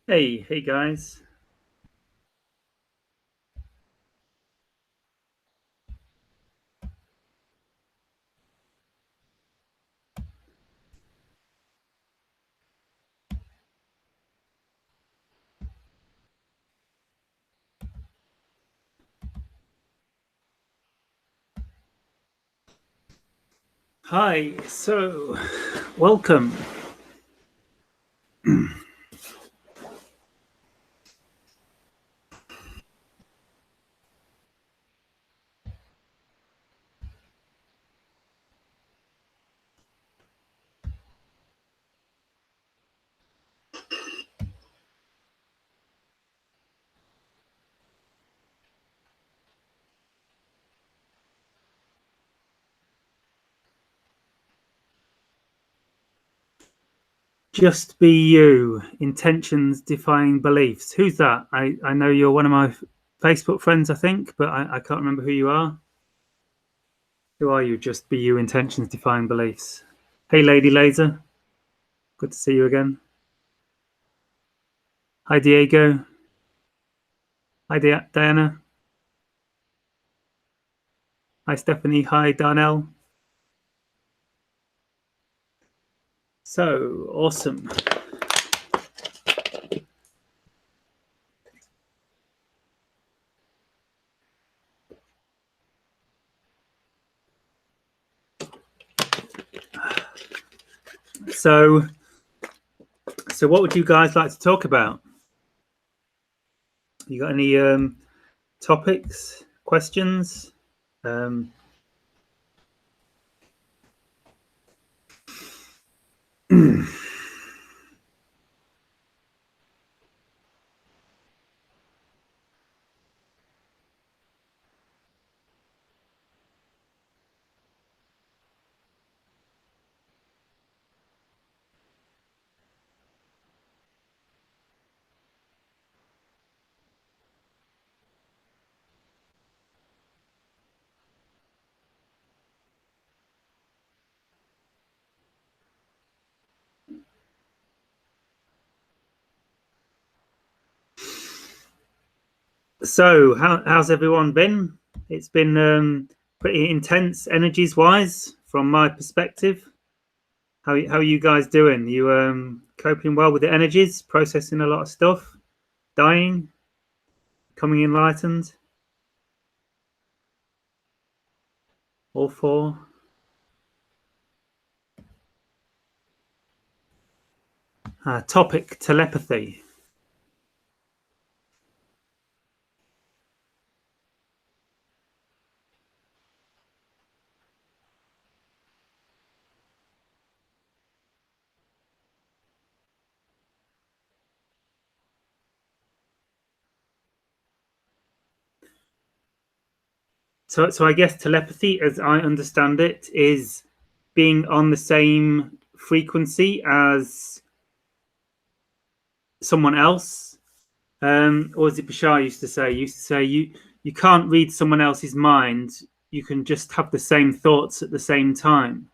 Hey guys. Hi. Welcome. Just be you. Intentions defying beliefs. Who's that? I know you're one of my Facebook friends, I think, but I can't remember who you are. Who are you? Just be you. Intentions defying beliefs. Hey, Lady Laser. Good to see you again. Hi, Diego. Hi, Diana. Hi, Stephanie. Hi, Darnell. So awesome. So, so what would you guys like to talk about? You got any topics, questions? Um, So, how's everyone been? It's been pretty intense, energies wise, from my perspective. How are you guys doing? You coping well with the energies, processing a lot of stuff, dying, coming enlightened, all four. Topic telepathy. So I guess telepathy, as I understand it, is being on the same frequency as someone else. Or as it Bashar used to say, you can't read someone else's mind. You can just have the same thoughts at the same time.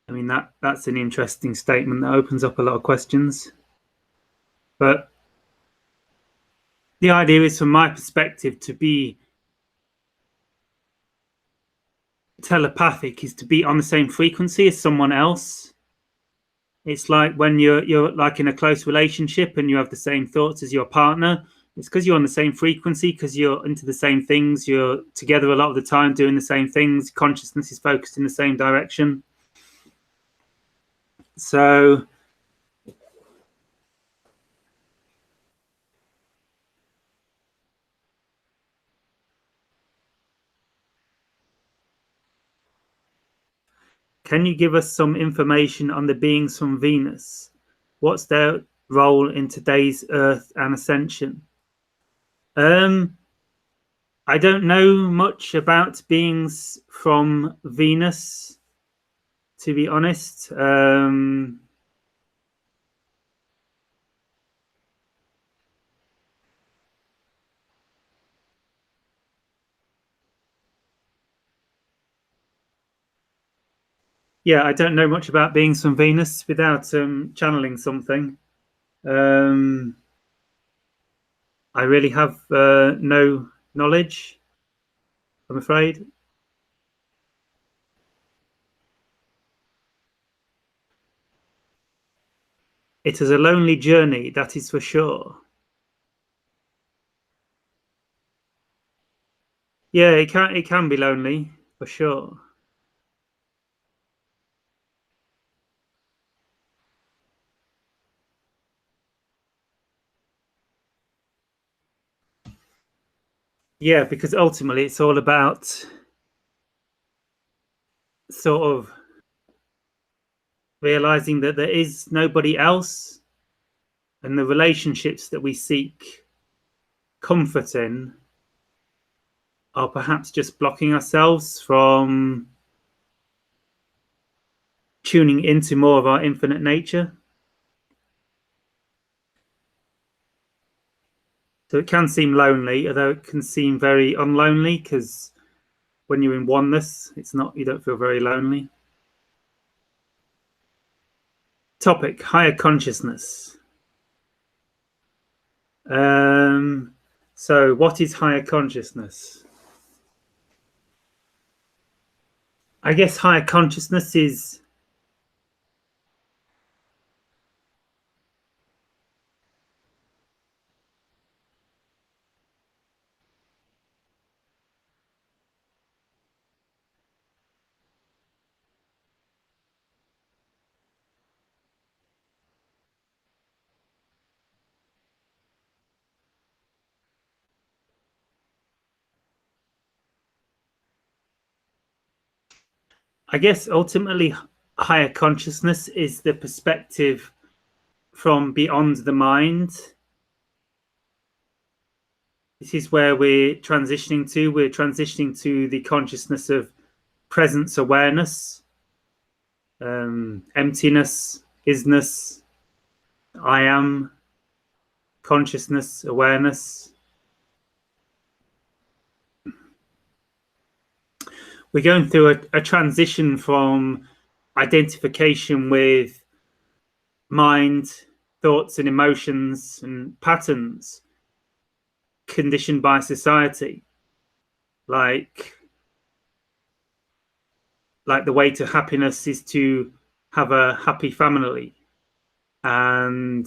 I mean that's an interesting statement that opens up a lot of questions. But the idea is, from my perspective, to be telepathic is to be on the same frequency as someone else. It's like when you're like in a close relationship and you have the same thoughts as your partner. It's because you're on the same frequency, because you're into the same things. You're together a lot of the time doing the same things. Consciousness is focused in the same direction. So, can you give us some information on the beings from Venus? What's their role in today's Earth and ascension? Um, I don't know much about beings from Venus, to be honest. Yeah, I don't know much about beings from Venus without channeling something. I really have no knowledge, I'm afraid. It is a lonely journey, that is for sure. Yeah, it can be lonely, for sure. Yeah, because ultimately it's all about sort of realizing that there is nobody else, and the relationships that we seek comfort in are perhaps just blocking ourselves from tuning into more of our infinite nature. So it can seem lonely, although it can seem very unlonely, because when you're in oneness, you don't feel very lonely. Topic: higher consciousness. So what is higher consciousness? I guess higher consciousness is, I guess ultimately higher consciousness is the perspective from beyond the mind. This is where we're transitioning to. We're transitioning to the consciousness of presence awareness, emptiness, isness, I am, consciousness, awareness. We're going through a transition from identification with mind, thoughts, and emotions and patterns conditioned by society, like the way to happiness is to have a happy family and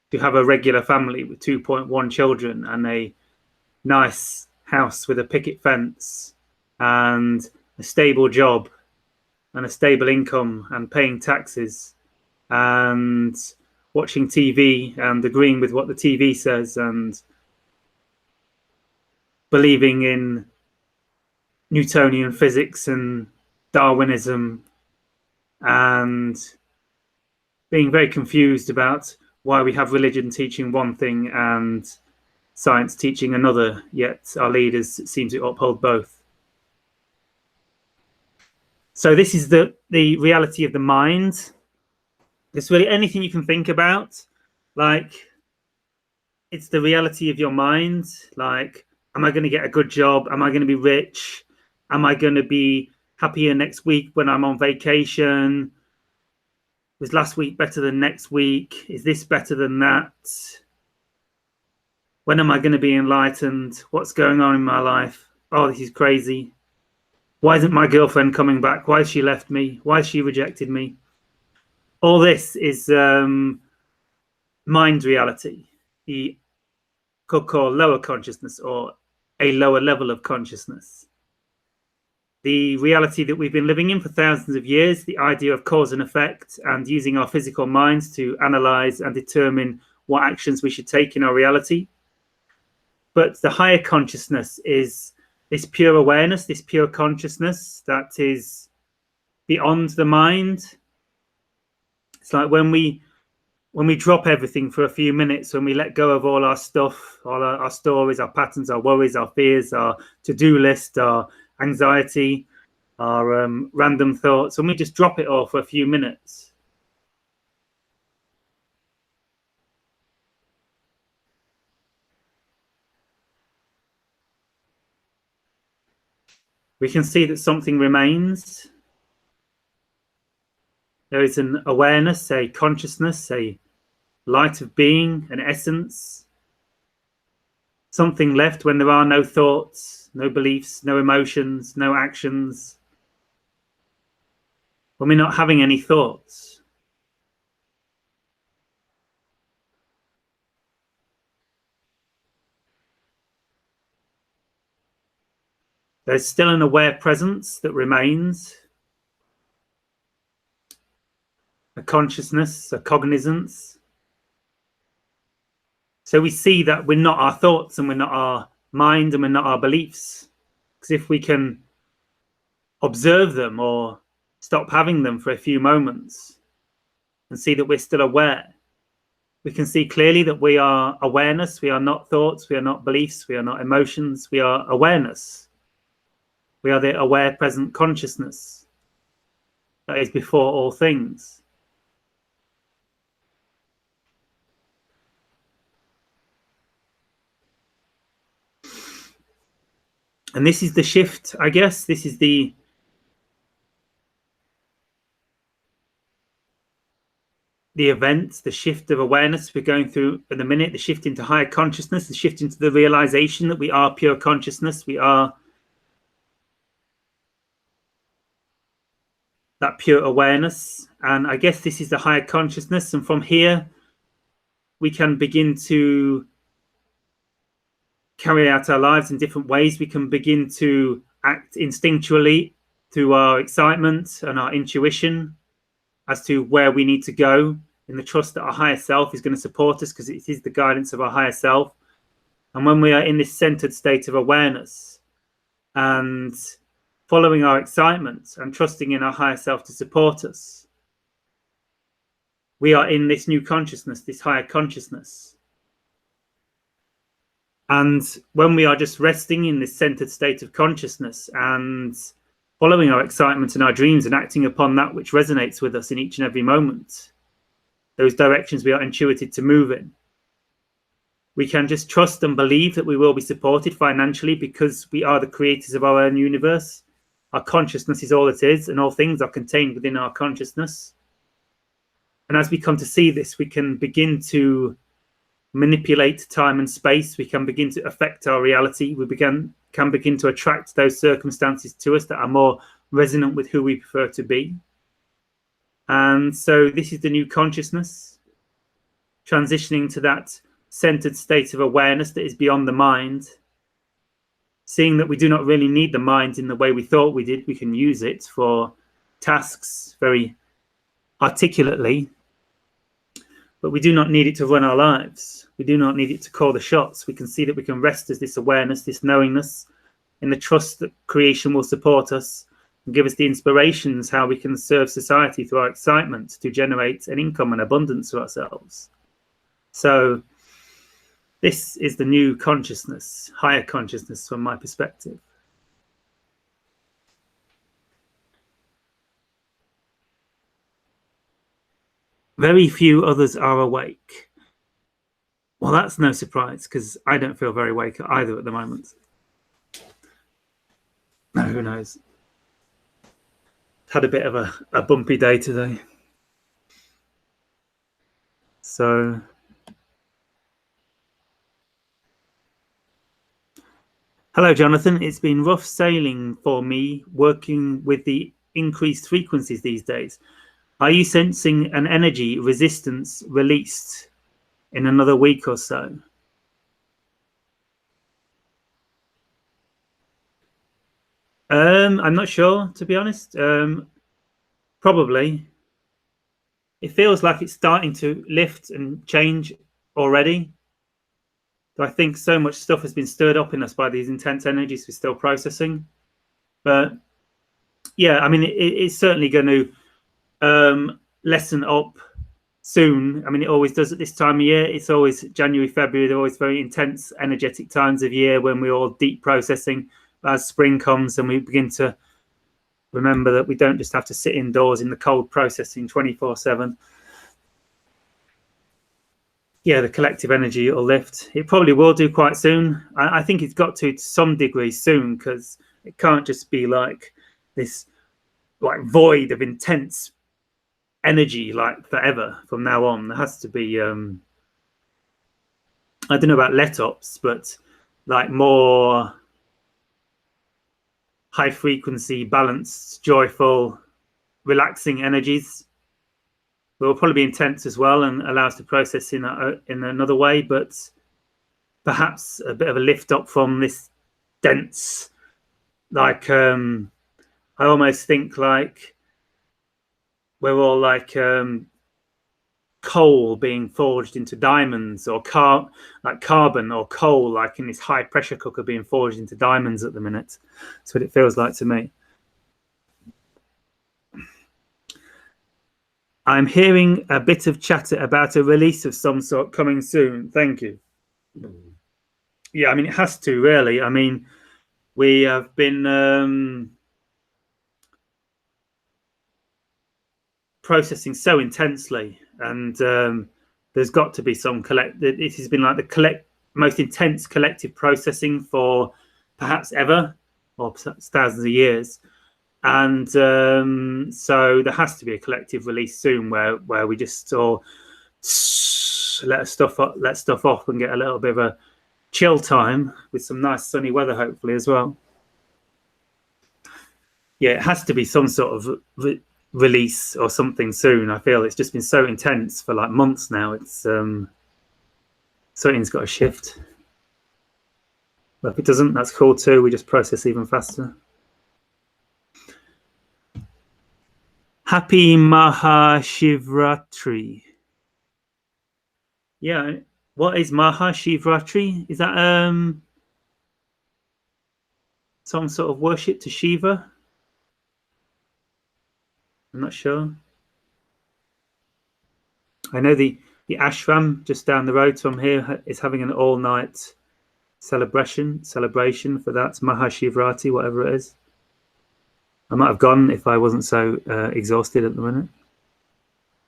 to have a regular family with 2.1 children and a nice house with a picket fence and a stable job and a stable income and paying taxes and watching TV and agreeing with what the TV says and believing in Newtonian physics and Darwinism and being very confused about why we have religion teaching one thing and science teaching another, yet our leaders seem to uphold both. So this is the reality of the mind. It's really anything you can think about, like it's the reality of your mind. Like, am I going to get a good job? Am I going to be rich? Am I going to be happier next week when I'm on vacation? Was last week better than next week? Is this better than that? When am I going to be enlightened? What's going on in my life? Oh, this is crazy. Why isn't my girlfriend coming back? Why has she left me? Why has she rejected me? All this is mind reality. The could call lower consciousness or a lower level of consciousness. The reality that we've been living in for thousands of years, the idea of cause and effect, and using our physical minds to analyze and determine what actions we should take in our reality. But the higher consciousness is this pure awareness, this pure consciousness that is beyond the mind. It's like when we drop everything for a few minutes, when we let go of all our stuff, all our stories, our patterns, our worries, our fears, our to-do list, our anxiety, our random thoughts, and we just drop it all for a few minutes, we can see that something remains. There is an awareness, a consciousness, a light of being, an essence, something left when there are no thoughts, no beliefs, no emotions, no actions, when we're not having any thoughts. There's still an aware presence that remains, a consciousness, a cognizance. So we see that we're not our thoughts and we're not our mind and we're not our beliefs. Because if we can observe them or stop having them for a few moments and see that we're still aware, we can see clearly that we are awareness. We are not thoughts. We are not beliefs. We are not emotions. We are awareness. We are the aware present consciousness that is before all things. And this is the shift, I guess. This is the event, the shift of awareness we're going through at the minute, the shift into higher consciousness, the shift into the realization that we are pure consciousness. We are that pure awareness. And I guess this is the higher consciousness. And from here, we can begin to carry out our lives in different ways. We can begin to act instinctually through our excitement and our intuition as to where we need to go, in the trust that our higher self is going to support us, because it is the guidance of our higher self. And when we are in this centered state of awareness and following our excitement and trusting in our higher self to support us, we are in this new consciousness, this higher consciousness. And when we are just resting in this centered state of consciousness and following our excitement and our dreams and acting upon that which resonates with us in each and every moment, those directions we are intuited to move in, we can just trust and believe that we will be supported financially, because we are the creators of our own universe. Our consciousness is all it is, and all things are contained within our consciousness. And as we come to see this, we can begin to manipulate time and space. We can begin to affect our reality. We can begin to attract those circumstances to us that are more resonant with who we prefer to be. And so this is the new consciousness, transitioning to that centered state of awareness that is beyond the mind, seeing that we do not really need the mind in the way we thought we did. We can use it for tasks very articulately, but we do not need it to run our lives. We do not need it to call the shots. We can see that we can rest as this awareness, this knowingness, in the trust that creation will support us and give us the inspirations how we can serve society through our excitement to generate an income and abundance for ourselves. So this is the new consciousness, higher consciousness from my perspective. Very few others are awake. Well, that's no surprise, because I don't feel very awake either at the moment. No, who knows? Had a bit of a bumpy day today. So hello, Jonathan. It's been rough sailing for me working with the increased frequencies these days. Are you sensing an energy resistance released in another week or so? I'm not sure, to be honest. Probably. It feels like it's starting to lift and change already. So I think so much stuff has been stirred up in us by these intense energies we're still processing. But yeah, I mean, it's certainly going to lessen up soon. I mean, it always does at this time of year. It's always January, February. They're always very intense, energetic times of year when we're all deep processing. As spring comes and we begin to remember that we don't just have to sit indoors in the cold processing 24/7. Yeah, the collective energy will lift. It probably will do quite soon. I think it's got to some degree soon, because it can't just be like this like void of intense energy like forever from now on. There has to be I don't know about let-ups, but like more high frequency, balanced, joyful, relaxing energies will probably be intense as well and allow us to process in another way, but perhaps a bit of a lift up from this dense, like I almost think like we're all like coal being forged into diamonds, or like carbon or coal, like in this high pressure cooker being forged into diamonds at the minute. That's what it feels like to me. I'm hearing a bit of chatter about a release of some sort coming soon. Thank you. Yeah, I mean, it has to, really. I mean, we have been processing so intensely, and there's got to be some it has been like the most intense collective processing for perhaps ever, or thousands of years. And so there has to be a collective release soon where we just all let stuff off and get a little bit of a chill time with some nice sunny weather, hopefully, as well. Yeah, it has to be some sort of release or something soon. I feel it's just been so intense for like months now. It's something's got to shift. But if it doesn't, that's cool too. We just process even faster. Happy Mahashivratri. Yeah, what is Mahashivratri? Is that some sort of worship to Shiva? I'm not sure. I know the ashram just down the road from here is having an all-night celebration for that Mahashivratri, whatever it is. I might have gone if I wasn't so exhausted at the minute.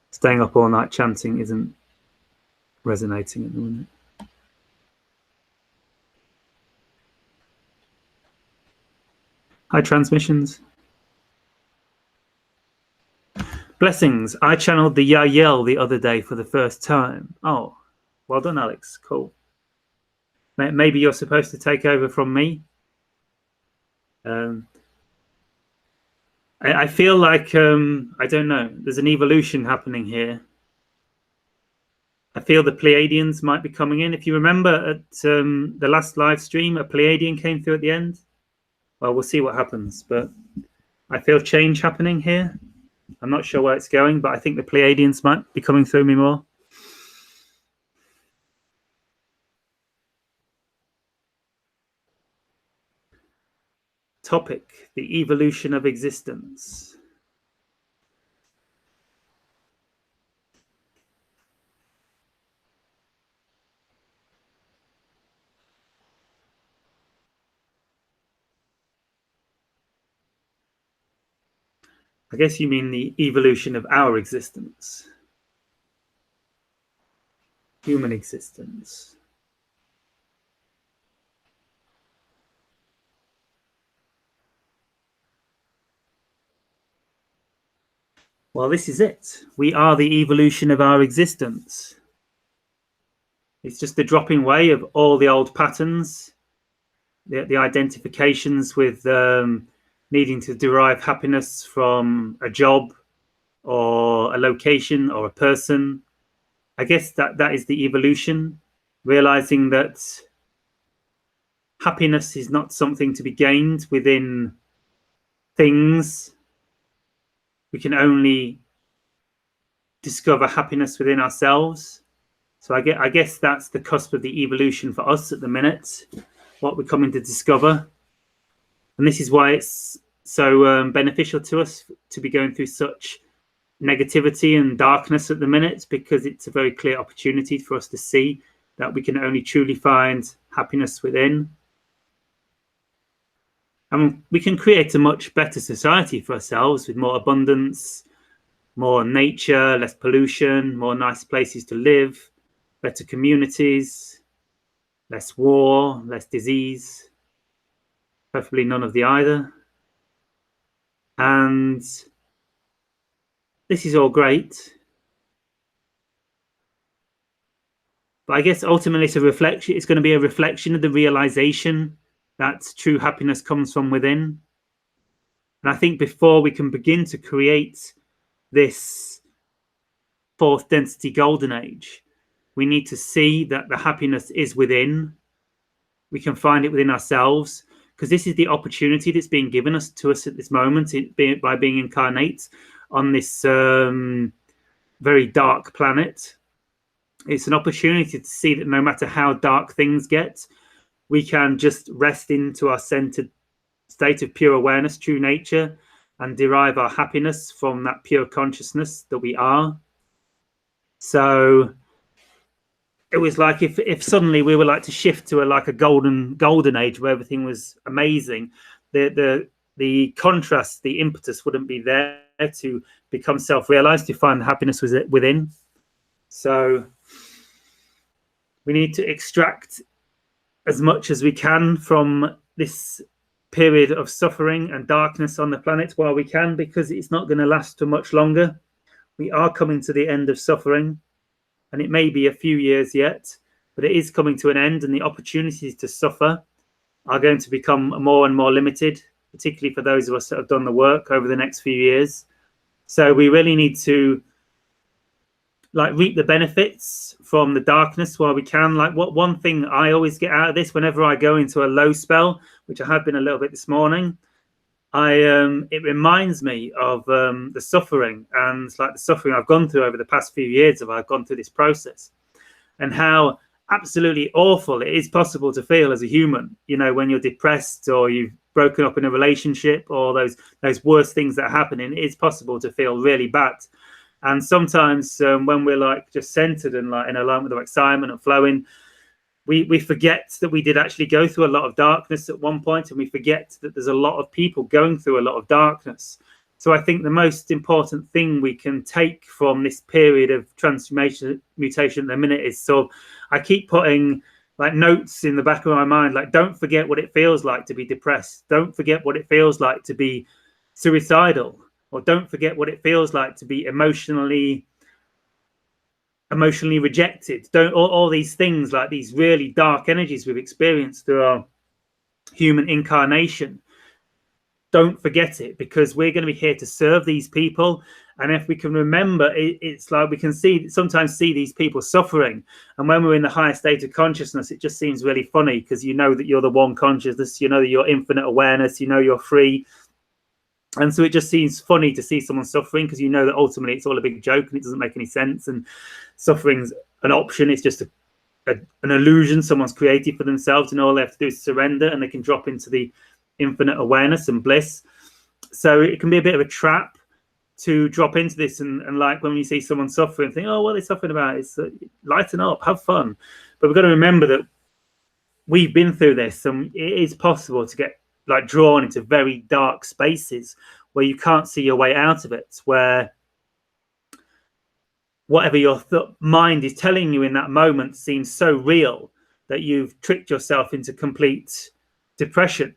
Staying up all night chanting isn't resonating at the minute. Hi, transmissions. Blessings. I channeled the Yael the other day for the first time. Oh, well done, Alex. Cool. Maybe you're supposed to take over from me. I feel like, I don't know, there's an evolution happening here. I feel the Pleiadians might be coming in. If you remember at the last live stream, a Pleiadian came through at the end. Well, we'll see what happens, but I feel change happening here. I'm not sure where it's going, but I think the Pleiadians might be coming through me more. Topic: the evolution of existence. I guess you mean the evolution of our existence. Human existence. Well, this is it. We are the evolution of our existence. It's just the dropping away of all the old patterns, the identifications with needing to derive happiness from a job or a location or a person. I guess that is the evolution, realizing that happiness is not something to be gained within things. We can only discover happiness within ourselves. So I guess that's the cusp of the evolution for us at the minute, what we're coming to discover. And this is why it's so beneficial to us to be going through such negativity and darkness at the minute, because it's a very clear opportunity for us to see that we can only truly find happiness within. And we can create a much better society for ourselves with more abundance, more nature, less pollution, more nice places to live, better communities, less war, less disease, preferably none of the either. And this is all great, but I guess ultimately it's a reflection. It's going to be a reflection of the realization that true happiness comes from within. And I think before we can begin to create this fourth density golden age, we need to see that the happiness is within. We can find it within ourselves, because this is the opportunity that's being given to us at this moment by being incarnate on this very dark planet. It's an opportunity to see that no matter how dark things get, we can just rest into our centered state of pure awareness, true nature, and derive our happiness from that pure consciousness that we are. So it was like if suddenly we were like to shift to a golden age where everything was amazing, the contrast, the impetus wouldn't be there to become self-realized, to find happiness within. So we need to extract as much as we can from this period of suffering and darkness on the planet while we can, because it's not going to last for much longer. We are coming to the end of suffering, and it may be a few years yet, but it is coming to an end, and the opportunities to suffer are going to become more and more limited, particularly for those of us that have done the work over the next few years. So we really need to reap the benefits from the darkness while we can. One thing I always get out of this, whenever I go into a low spell, which I have been a little bit this morning, it reminds me of the suffering and the suffering I've gone through over the past few years. I've gone through this process, and how absolutely awful it is possible to feel as a human. When you're depressed or you've broken up in a relationship, or those worst things that are happening, it is possible to feel really bad. And sometimes when we're just centered and in alignment with the excitement and flowing, we forget that we did actually go through a lot of darkness at one point, and we forget that there's a lot of people going through a lot of darkness. So I think the most important thing we can take from this period of transformation, mutation at the minute is, I keep putting notes in the back of my mind, don't forget what it feels like to be depressed. Don't forget what it feels like to be suicidal. Or don't forget what it feels like to be emotionally rejected. All these things, these really dark energies we've experienced through our human incarnation. Don't forget it, because we're going to be here to serve these people. And if we can remember, it's like we can sometimes see these people suffering. And when we're in the higher state of consciousness, it just seems really funny, because you know that you're the one consciousness, that you're infinite awareness, you're free. And so it just seems funny to see someone suffering, because that ultimately it's all a big joke and it doesn't make any sense. And suffering's an option. It's just an illusion someone's created for themselves, and all they have to do is surrender, and they can drop into the infinite awareness and bliss. So it can be a bit of a trap to drop into this, and when you see someone suffering, think, oh, what are they suffering about? It's lighten up, have fun. But we've got to remember that we've been through this, and it is possible to get drawn into very dark spaces where you can't see your way out of it, where whatever your mind is telling you in that moment seems so real that you've tricked yourself into complete depression.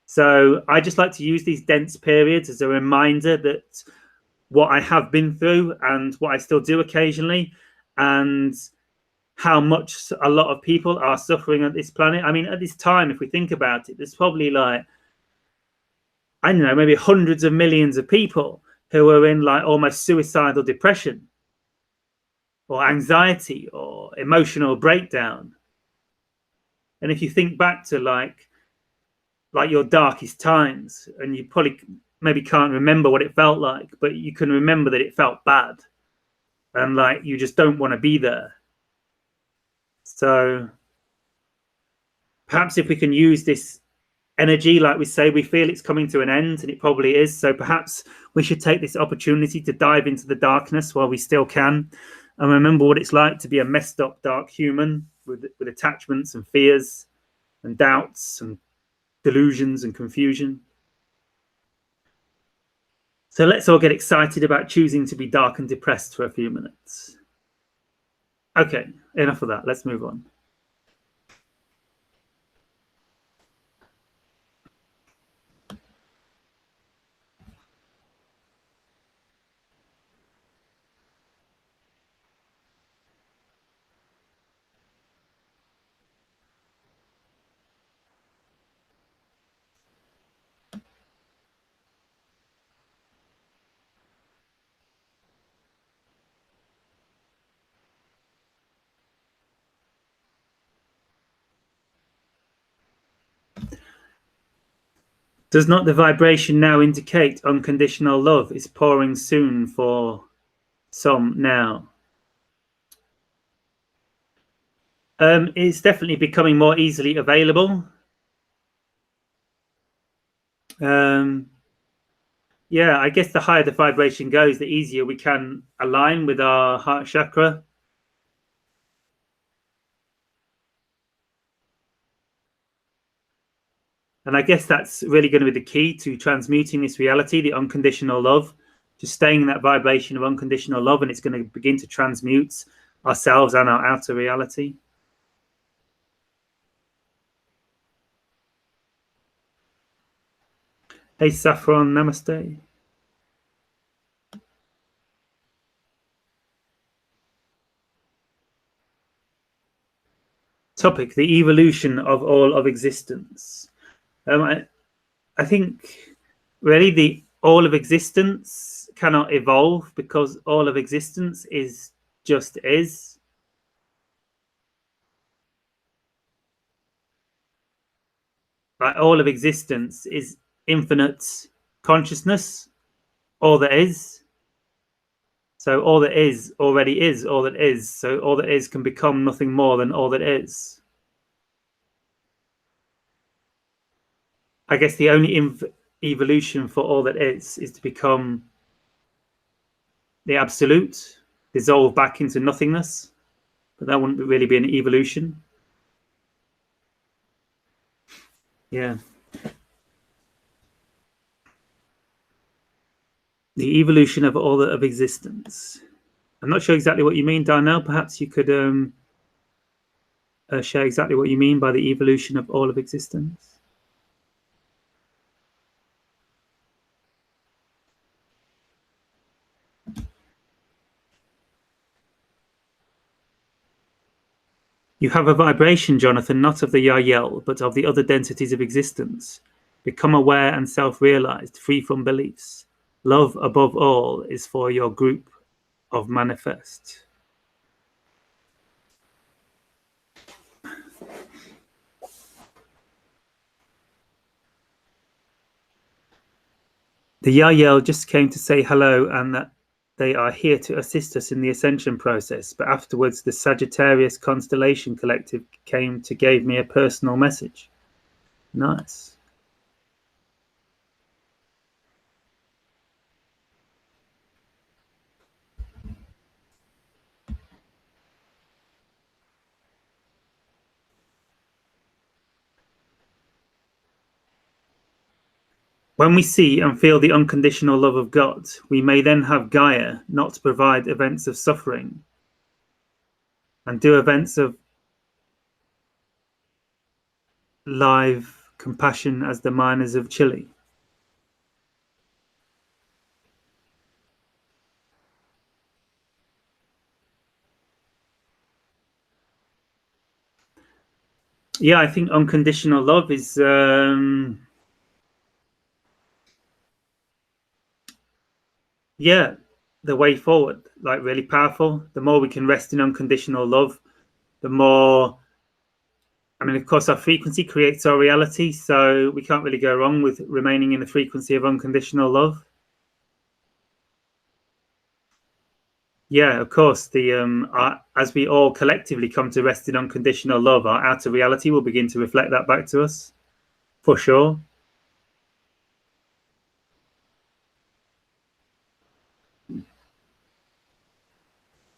So I just like to use these dense periods as a reminder that what I have been through, and what I still do occasionally, and how much a lot of people are suffering on this planet. I mean, at this time, if we think about it, there's probably maybe hundreds of millions of people who are in almost suicidal depression, or anxiety, or emotional breakdown. And if you think back to your darkest times, and you probably maybe can't remember what it felt like, but you can remember that it felt bad, and you just don't want to be there. So perhaps if we can use this energy, we say, we feel it's coming to an end, and it probably is. So perhaps we should take this opportunity to dive into the darkness while we still can, and remember what it's like to be a messed up dark human with attachments and fears and doubts and delusions and confusion. So let's all get excited about choosing to be dark and depressed for a few minutes. Okay, enough of that. Let's move on. Does not the vibration now indicate unconditional love is pouring soon for some now? It's definitely becoming more easily available. Yeah, I guess the higher the vibration goes, the easier we can align with our heart chakra. And I guess that's really going to be the key to transmuting this reality, the unconditional love, just staying in that vibration of unconditional love, and it's going to begin to transmute ourselves and our outer reality. Hey, Saffron, namaste. Topic: the evolution of all of existence. I think really the all of existence cannot evolve because all of existence is just is. Like all of existence is infinite consciousness, all that is. So all that is already is all that is. So all that is can become nothing more than all that is. I guess the only evolution for all that is to become the absolute, dissolve back into nothingness. But that wouldn't really be an evolution. Yeah. The evolution of all of existence. I'm not sure exactly what you mean, Darnell. Perhaps you could share exactly what you mean by the evolution of all of existence. You have a vibration, Jonathan, not of the Yahyel, but of the other densities of existence. Become aware and self-realized, free from beliefs. Love above all is for your group of manifest. The Yahyel just came to say hello and that they are here to assist us in the ascension process. But afterwards, the Sagittarius Constellation Collective came to give me a personal message. Nice. When we see and feel the unconditional love of God, we may then have Gaia not to provide events of suffering and do events of live compassion as the miners of Chile. Yeah, I think unconditional love is yeah, the way forward, like really powerful. The more we can rest in unconditional love, the more, I mean, of course, our frequency creates our reality, so we can't really go wrong with remaining in the frequency of unconditional love. Yeah, of course. As we all collectively come to rest in unconditional love, our outer reality will begin to reflect that back to us, for sure.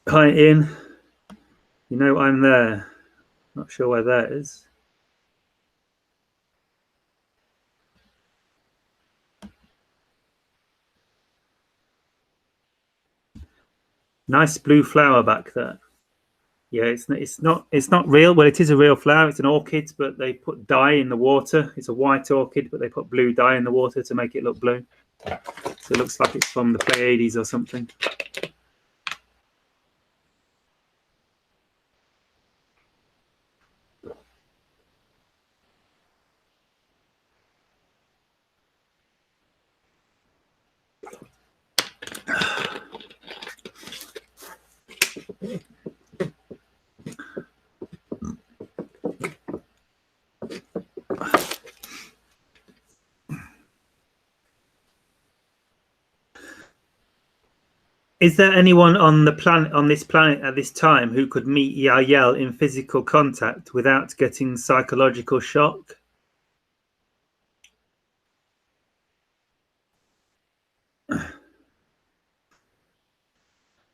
Hi, Ian. You know I'm there. Not sure where that is. Nice blue flower back there. Yeah, it's not real. Well, it is a real flower. It's an orchid, but they put dye in the water. It's a white orchid, but they put blue dye in the water to make it look blue. So it looks like it's from the Pleiades or something. Is there anyone on this planet at this time who could meet Yael in physical contact without getting psychological shock?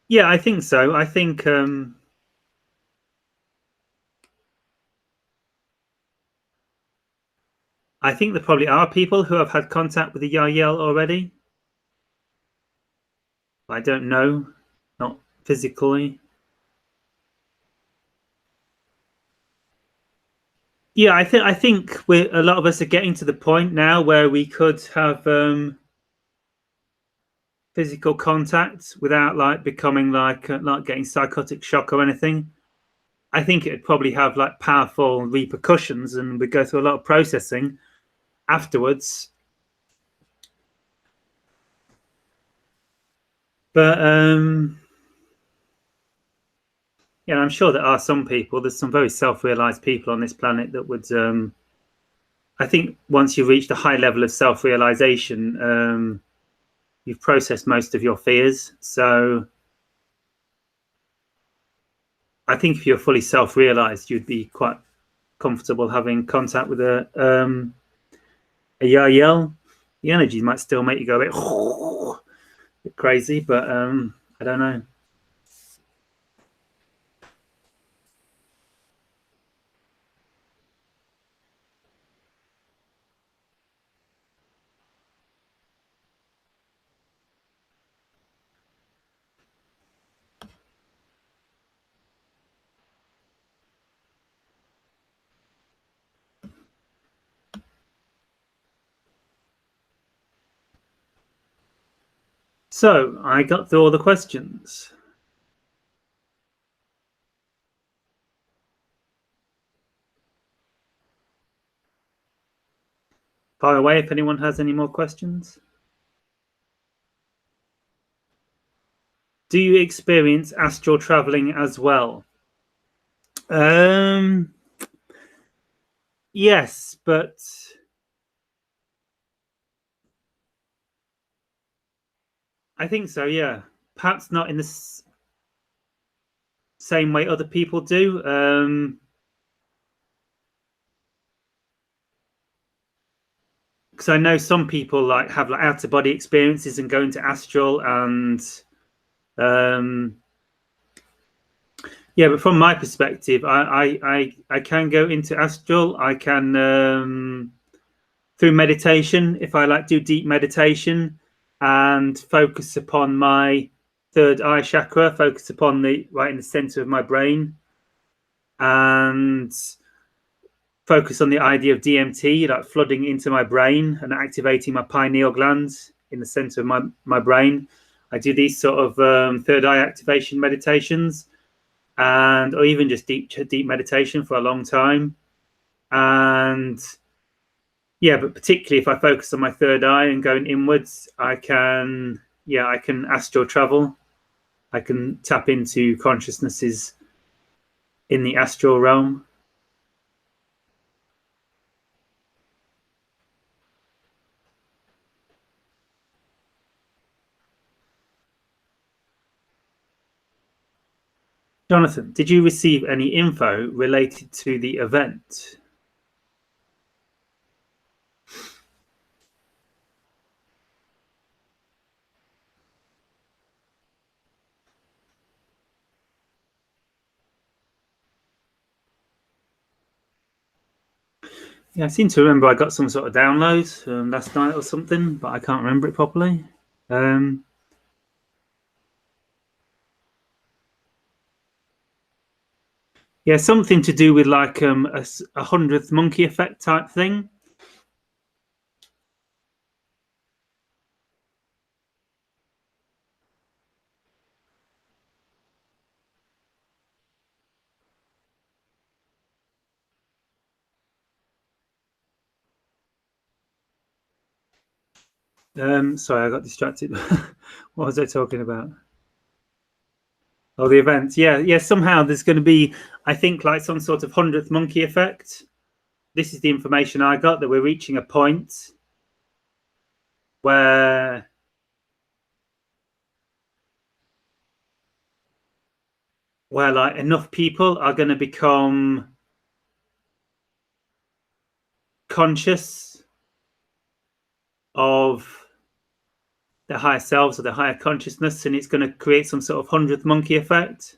Yeah, I think so. I think there probably are people who have had contact with the Yael already. I don't know, not physically. Yeah, I think a lot of us are getting to the point now where we could have physical contact without like becoming like getting psychotic shock or anything. I think it'd probably have like powerful repercussions, and we go through a lot of processing afterwards. But yeah, I'm sure there are some people. There's some very self-realized people on this planet that would. I think once you reach the high level of self-realization, you've processed most of your fears. So I think if you're fully self-realized, you'd be quite comfortable having contact with a Yael. The energy might still make you go a bit crazy, but I don't know. So I got through all the questions. Fire away if anyone has any more questions. Do you experience astral traveling as well? Yes, but I think so, yeah. Perhaps not in the same way other people do. Because I know some people like have like out of body experiences and go into astral, and yeah, but from my perspective, I can go into astral. I can through meditation, if I like do deep meditation and focus upon my third eye chakra, focus upon the right in the center of my brain, and focus on the idea of DMT, like flooding into my brain and activating my pineal glands in the center of my brain. I do these sort of third eye activation meditations, and or even just deep meditation for a long time. And yeah, but particularly if I focus on my third eye and going inwards, I can astral travel. I can tap into consciousnesses in the astral realm. Jonathan, did you receive any info related to the event? Yeah, I seem to remember I got some sort of download last night or something, but I can't remember it properly. Yeah, something to do with like a 100th monkey effect type thing. Sorry, I got distracted. What was I talking about? Oh, the event. Yeah. Somehow there's going to be, I think, like some sort of 100th monkey effect. This is the information I got, that we're reaching a point where where like enough people are going to become conscious of their higher selves or their higher consciousness, and it's going to create some sort of 100th monkey effect.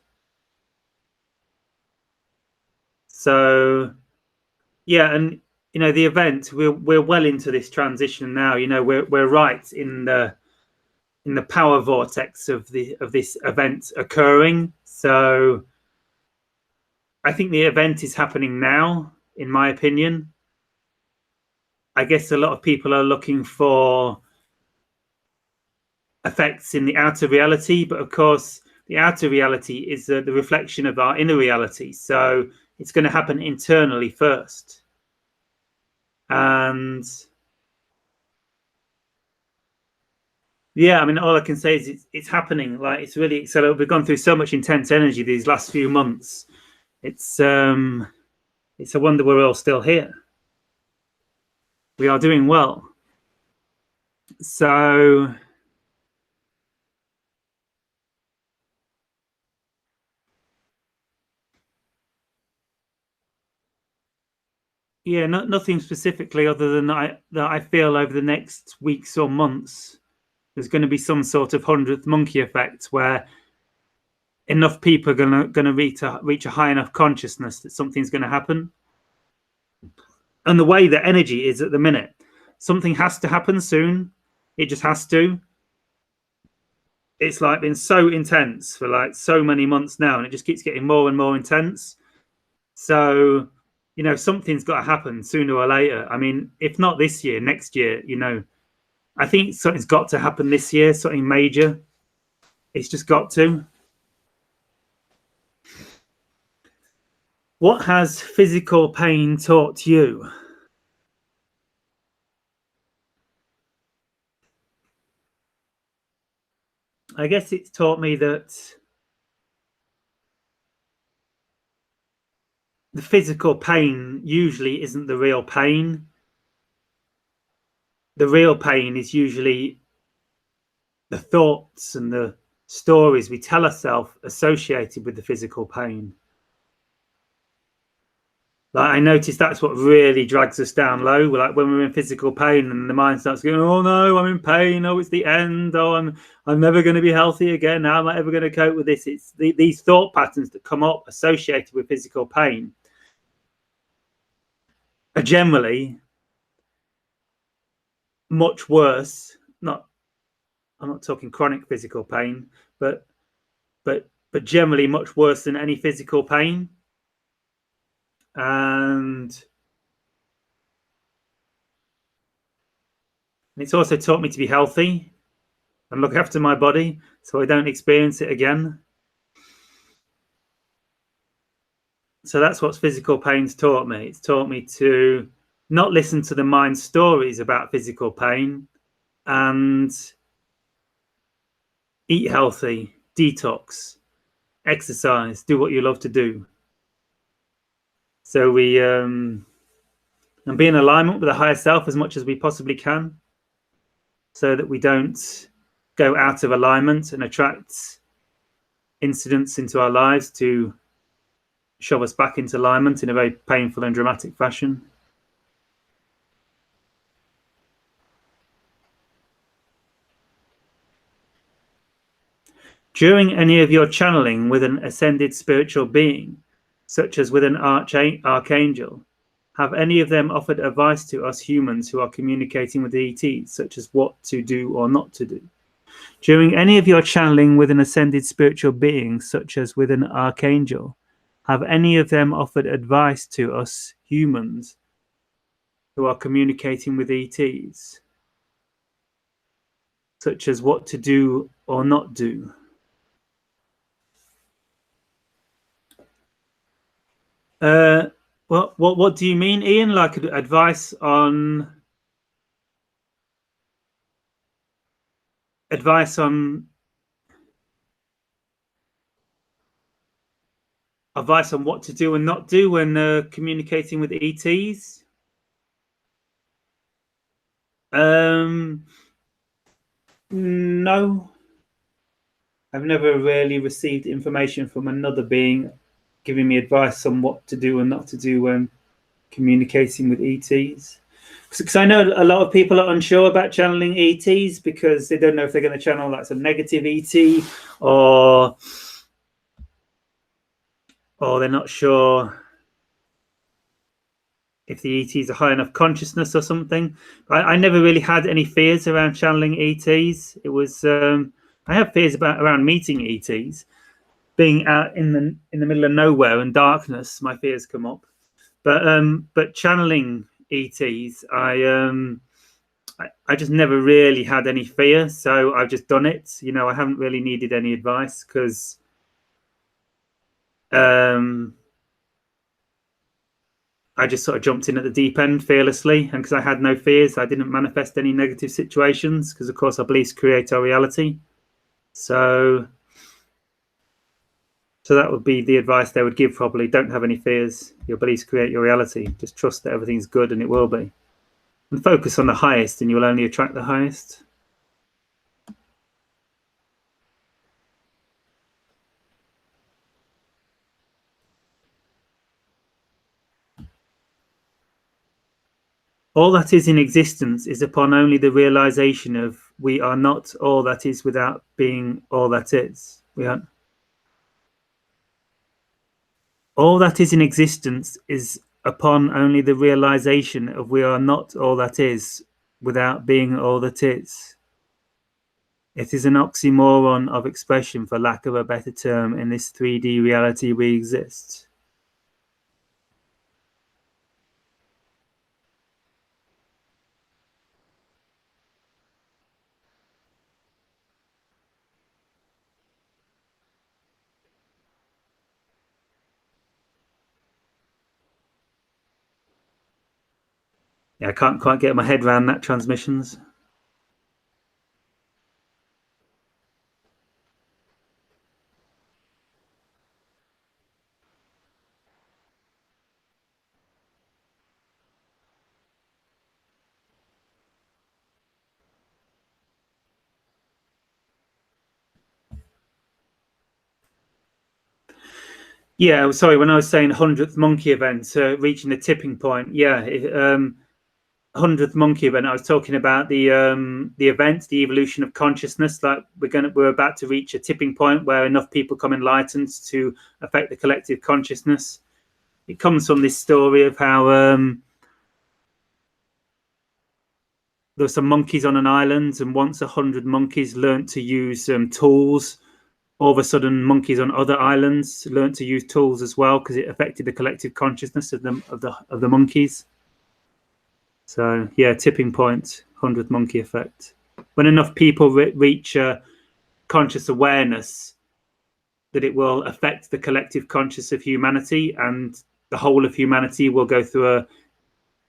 So yeah, and the event, we're well into this transition now. We're right in the power vortex of this event occurring. So I think the event is happening now, in my opinion. I guess a lot of people are looking for effects in the outer reality, but of course the outer reality is the reflection of our inner reality. So it's going to happen internally first. And yeah, I mean, all I can say is it's happening. Like, it's really accelerated. We've gone through so much intense energy these last few months. It's a wonder we're all still here. We are doing well. So yeah, nothing specifically other than that I feel over the next weeks or months there's going to be some sort of 100th monkey effect where enough people are going to reach a high enough consciousness that something's going to happen. And the way that energy is at the minute, something has to happen soon. It just has to. It's like been so intense for like so many months now, and it just keeps getting more and more intense. So something's got to happen sooner or later. I mean, if not this year, next year. I think something's got to happen this year, something major. It's just got to. What has physical pain taught you? I guess it's taught me that the physical pain usually isn't the real pain. The real pain is usually the thoughts and the stories we tell ourselves associated with the physical pain. Like, I noticed that's what really drags us down low. Like when we're in physical pain and the mind starts going, "Oh no, I'm in pain. Oh, it's the end. Oh, I'm never going to be healthy again. How am I ever going to cope with this?" It's these thought patterns that come up associated with physical pain are generally much worse. I'm not talking chronic physical pain, but generally much worse than any physical pain. And it's also taught me to be healthy and look after my body so I don't experience it again. So that's what physical pain's taught me. It's taught me to not listen to the mind's stories about physical pain and eat healthy, detox, exercise, do what you love to do. So we and be in alignment with the higher self as much as we possibly can, so that we don't go out of alignment and attract incidents into our lives to shove us back into alignment in a very painful and dramatic fashion. During any of your channeling with an ascended spiritual being, such as with an archangel, have any of them offered advice to us humans who are communicating with ETs, such as what to do or not to do? During any of your channeling with an ascended spiritual being, such as with an archangel, have any of them offered advice to us humans who are communicating with ETs, such as what to do or not do? What do you mean, Ian? Like advice on advice on what to do and not do when communicating with ETs? No. I've never really received information from another being giving me advice on what to do and not to do when communicating with ETs. Because I know a lot of people are unsure about channeling ETs because they don't know if they're going to channel like some negative ET, or they're not sure if the ETs are high enough consciousness or something. I never really had any fears around channeling ETs. It was I have fears around meeting ETs, being out in the middle of nowhere and darkness. My fears come up, but channeling ETs, I just never really had any fear, so I've just done it. You know, I haven't really needed any advice because I just sort of jumped in at the deep end fearlessly, and because I had no fears, I didn't manifest any negative situations because, of course, our beliefs create our reality. So that would be the advice they would give probably. Don't have any fears. Your beliefs create your reality. Just trust that everything's good and it will be. And focus on the highest and you will only attract the highest. All that is in existence is upon only the realization of we are not all that is without being all that is. All that is in existence is upon only the realization of we are not all that is without being all that is. It is an oxymoron of expression, for lack of a better term, in this 3D reality we exist. Yeah, I can't quite get my head around that, transmissions. Yeah, sorry, when I was saying 100th monkey event, reaching the tipping point, yeah, 100th monkey event, I was talking about the event, the evolution of consciousness. Like we're about to reach a tipping point where enough people come enlightened to affect the collective consciousness. It comes from this story of how there were some monkeys on an island, and once 100 monkeys learned to use tools, all of a sudden monkeys on other islands learned to use tools as well, because it affected the collective consciousness of the monkeys. So yeah, tipping point, 100th monkey effect. When enough people reach conscious awareness that it will affect the collective conscious of humanity, and the whole of humanity will go through a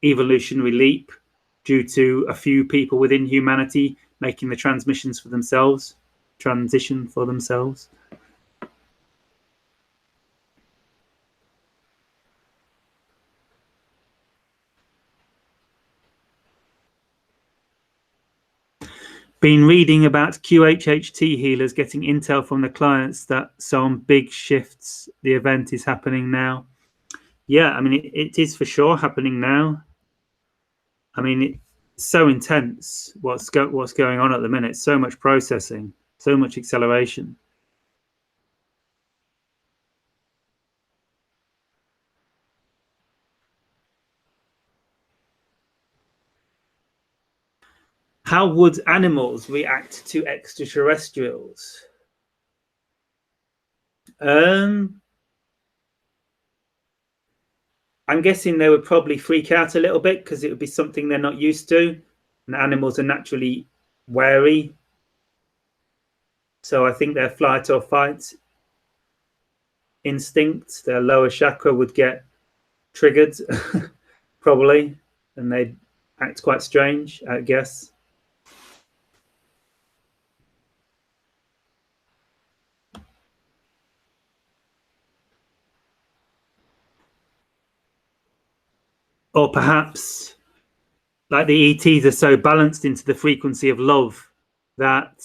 evolutionary leap due to a few people within humanity making the transition for themselves. Been reading about QHHT healers getting intel from the clients that some big shifts, the event is happening now. Yeah, I mean, it is for sure happening now. I mean, it's so intense what's going on at the minute. So much processing, so much acceleration. How would animals react to extraterrestrials? I'm guessing they would probably freak out a little bit because it would be something they're not used to, and animals are naturally wary. So I think their flight or fight instinct, their lower chakra, would get triggered probably, and they'd act quite strange, I guess. Or perhaps, like the ETs are so balanced into the frequency of love that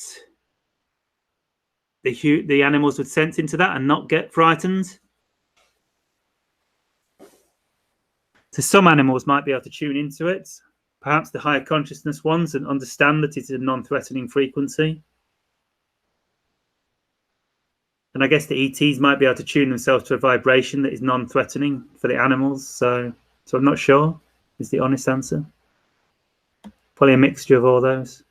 the animals would sense into that and not get frightened. So some animals might be able to tune into it, perhaps the higher consciousness ones, and understand that it's a non-threatening frequency. And I guess the ETs might be able to tune themselves to a vibration that is non-threatening for the animals. So I'm not sure is the honest answer. Probably a mixture of all those.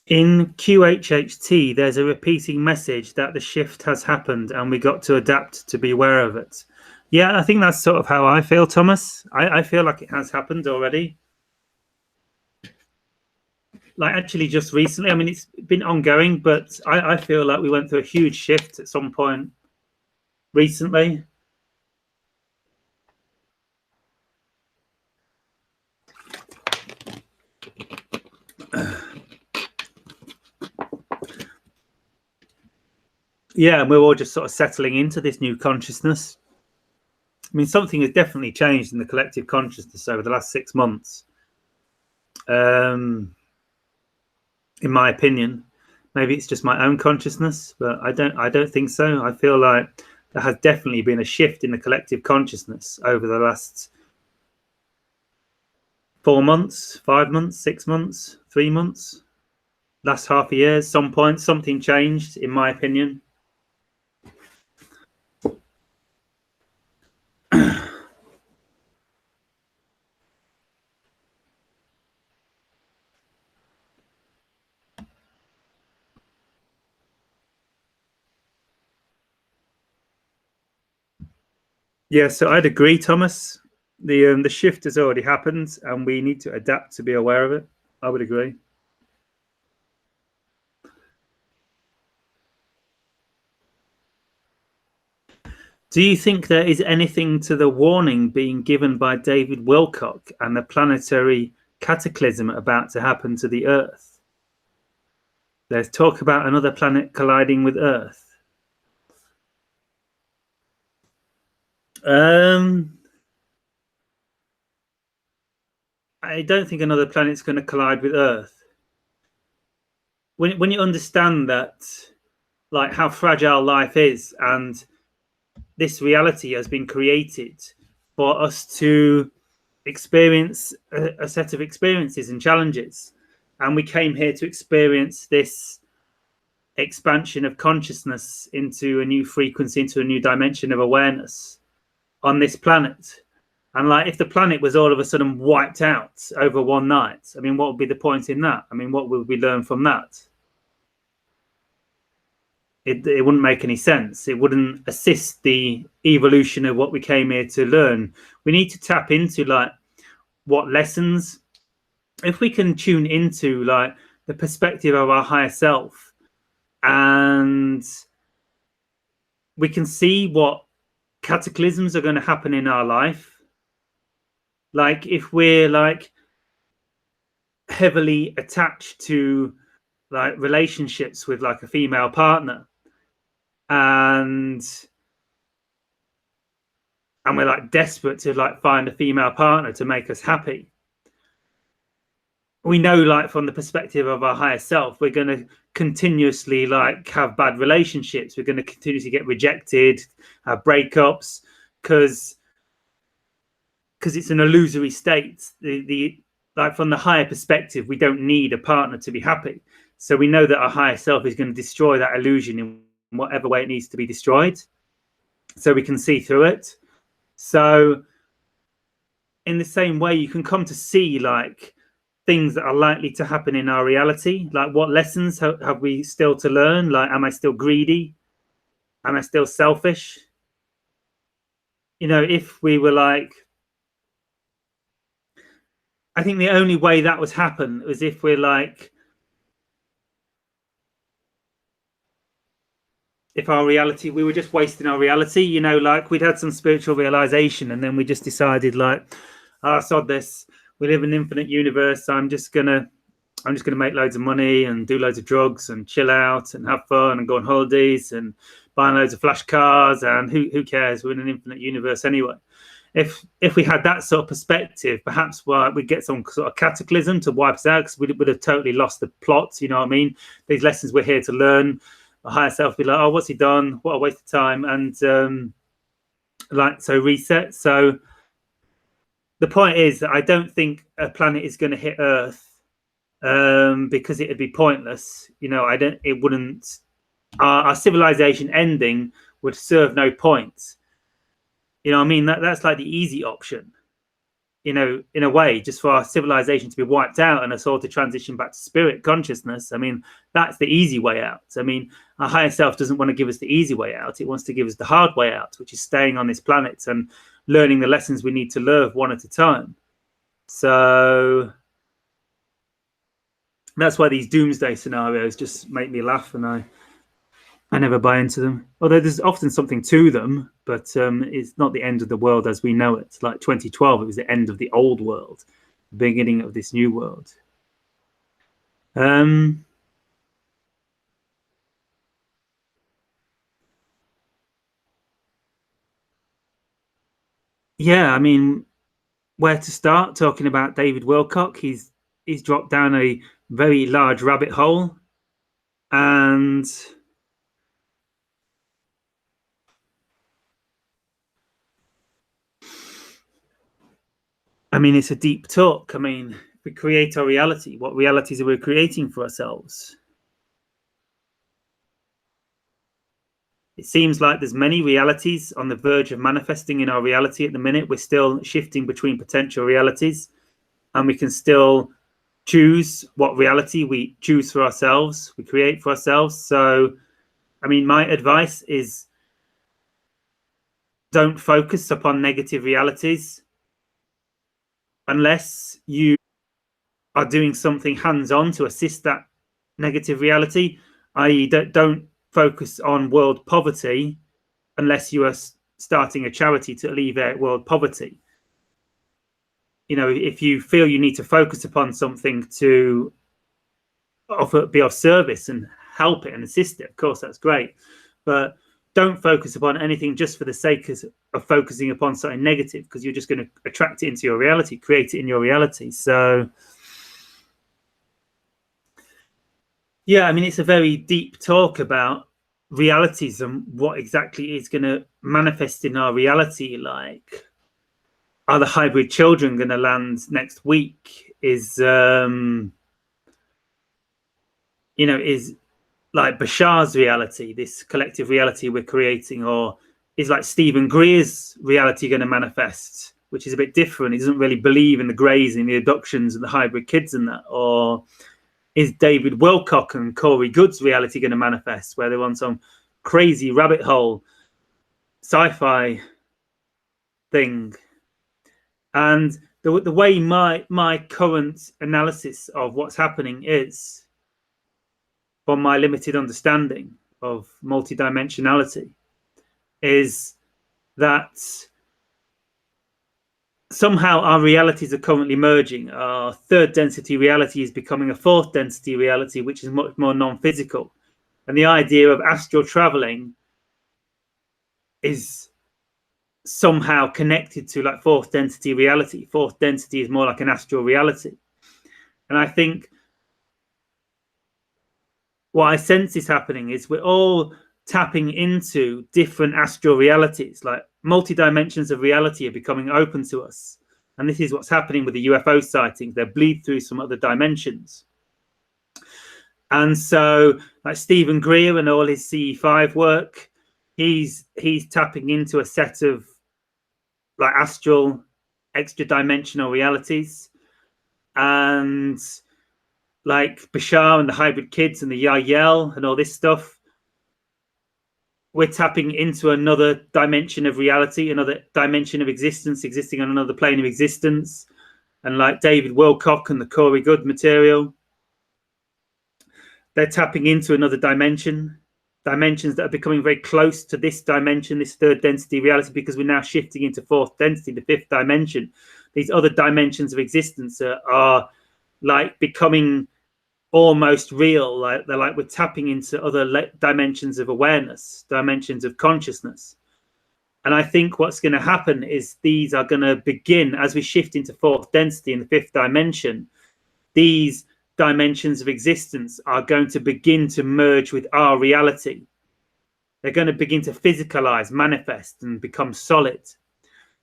In QHHT, there's a repeating message that the shift has happened and we got to adapt to be aware of it. Yeah, I think that's sort of how I feel, Thomas. I feel like it has happened already. Like actually just recently, I mean, it's been ongoing, but I feel like we went through a huge shift at some point recently. Yeah, and we're all just sort of settling into this new consciousness. I mean, something has definitely changed in the collective consciousness over the last 6 months. In my opinion, maybe it's just my own consciousness, but I don't think so. I feel like there has definitely been a shift in the collective consciousness over the last 4 months, 5 months, 6 months, 3 months, last half a year. Some point, something changed, in my opinion. Yeah, so I'd agree, Thomas. The shift has already happened, and we need to adapt to be aware of it. I would agree. Do you think there is anything to the warning being given by David Wilcock and the planetary cataclysm about to happen to the Earth? There's talk about another planet colliding with Earth. I don't think another planet's going to collide with Earth. When you understand that, like how fragile life is, and this reality has been created for us to experience a set of experiences and challenges, and we came here to experience this expansion of consciousness into a new frequency, into a new dimension of awareness on this planet. And like, if the planet was all of a sudden wiped out over one night, I mean, what would be the point in that? I mean, what would we learn from that? It wouldn't make any sense. It wouldn't assist the evolution of what we came here to learn. We need to tap into like what lessons, if we can tune into like the perspective of our higher self, and we can see what cataclysms are going to happen in our life. Like if we're like heavily attached to like relationships with like a female partner, and and we're like desperate to like find a female partner to make us happy. We know, like, from the perspective of our higher self, we're going to continuously like have bad relationships. We're going to continuously get rejected, have breakups, because it's an illusory state. The like, from the higher perspective, we don't need a partner to be happy. So we know that our higher self is going to destroy that illusion in whatever way it needs to be destroyed, so we can see through it. So in the same way, you can come to see like things that are likely to happen in our reality. Like, what lessons have we still to learn? Like, am I still greedy? Am I still selfish? You know, if we were like, I think the only way that would happen was if we're like, if our reality, we were just wasting our reality, you know, like we'd had some spiritual realization and then we just decided like, oh, sod this, we live in an infinite universe, so I'm just gonna make loads of money and do loads of drugs and chill out and have fun and go on holidays and buy loads of flash cars, and who cares, we're in an infinite universe anyway. If we had that sort of perspective, perhaps we'd get some sort of cataclysm to wipe us out, because we would have totally lost the plot, you know what I mean? These lessons we're here to learn. A higher self be like, oh, what's he done? What a waste of time. And like, so reset. So the point is that I don't think a planet is going to hit Earth, because it'd be pointless. You know, it wouldn't, our civilization ending would serve no point. You know what I mean? That's like the easy option, you know, in a way, just for our civilization to be wiped out and us all to transition back to spirit consciousness. I mean, that's the easy way out. I mean, our higher self doesn't want to give us the easy way out. It wants to give us the hard way out, which is staying on this planet and learning the lessons we need to learn one at a time. So that's why these doomsday scenarios just make me laugh, and I never buy into them. Although there's often something to them, but it's not the end of the world as we know it. Like 2012, it was the end of the old world, the beginning of this new world. Yeah, I mean, where to start talking about David Wilcock? He's dropped down a very large rabbit hole, and I mean, it's a deep talk. I mean, if we create our reality, what realities are we creating for ourselves? It seems like there's many realities on the verge of manifesting in our reality at the minute. We're still shifting between potential realities, and we can still choose what reality we choose for ourselves, we create for ourselves. So, I mean, my advice is don't focus upon negative realities unless you are doing something hands-on to assist that negative reality, i.e. don't focus on world poverty unless you are starting a charity to alleviate world poverty. You know, if you feel you need to focus upon something to be of service and help it and assist it, of course, that's great. But don't focus upon anything just for the sake of focusing upon something negative, because you're just going to attract it into your reality, create it in your reality. So, yeah, I mean, it's a very deep talk about realities and what exactly is going to manifest in our reality. Like, are the hybrid children going to land next week? Is you know, is like Bashar's reality, this collective reality we're creating, or is like Stephen Greer's reality going to manifest, which is a bit different? He doesn't really believe in the grazing, the abductions and the hybrid kids and that. Or is David Wilcock and Corey Good's reality going to manifest, where they're on some crazy rabbit hole sci-fi thing? And the way my current analysis of what's happening is, from my limited understanding of multidimensionality, is that somehow our realities are currently merging. Our third density reality is becoming a fourth density reality, which is much more non-physical. And the idea of astral traveling is somehow connected to like fourth density reality. Fourth density is more like an astral reality. And I think what I sense is happening is we're all tapping into different astral realities, like multi-dimensions of reality are becoming open to us. And this is what's happening with the UFO sightings. They bleed through some other dimensions. And so like Stephen Greer and all his CE5 work, he's tapping into a set of like astral extra dimensional realities. And like Bashar and the Hybrid Kids and the Yahyel and all this stuff, we're tapping into another dimension of reality, another dimension of existence, existing on another plane of existence. And like David Wilcock and the Corey Good material, they're tapping into another dimensions that are becoming very close to this dimension, this third density reality, because we're now shifting into fourth density, the fifth dimension. These other dimensions of existence are like becoming almost real. Like they're like we're tapping into other dimensions of awareness, dimensions of consciousness. And I think what's going to happen is these are going to begin as we shift into fourth density in the fifth dimension. These dimensions of existence are going to begin to merge with our reality. They're going to begin to physicalize, manifest, and become solid.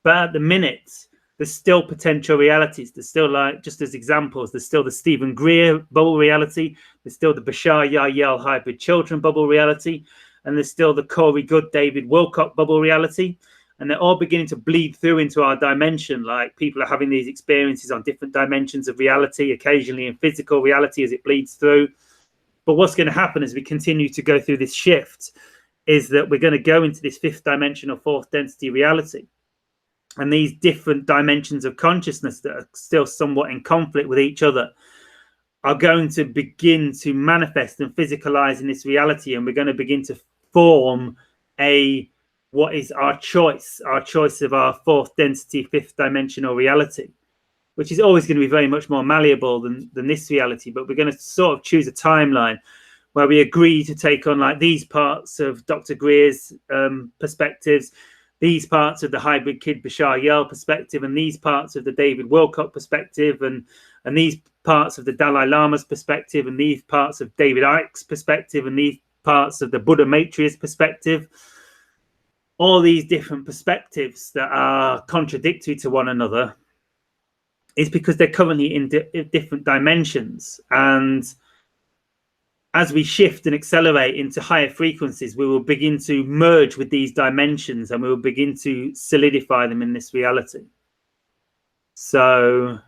But at the minute, there's still potential realities. There's still, like, just as examples, there's still the Stephen Greer bubble reality. There's still the Bashar Yahyel hybrid children bubble reality. And there's still the Corey Good, David Wilcock bubble reality. And they're all beginning to bleed through into our dimension. Like people are having these experiences on different dimensions of reality, occasionally in physical reality as it bleeds through. But what's going to happen as we continue to go through this shift is that we're going to go into this fifth dimension or fourth density reality. And these different dimensions of consciousness that are still somewhat in conflict with each other are going to begin to manifest and physicalize in this reality. And we're going to begin to form what is our choice of our fourth density, fifth dimensional reality, which is always going to be very much more malleable than this reality. But we're going to sort of choose a timeline where we agree to take on like these parts of Dr. Greer's perspectives, these parts of the Hybrid Kid Bashar Yahyel perspective, and these parts of the David Wilcock perspective, and these parts of the Dalai Lama's perspective, and these parts of David Icke's perspective, and these parts of the Buddha Maitreya's perspective. All these different perspectives that are contradictory to one another is because they're currently in different dimensions. And as we shift and accelerate into higher frequencies, we will begin to merge with these dimensions and we will begin to solidify them in this reality. So,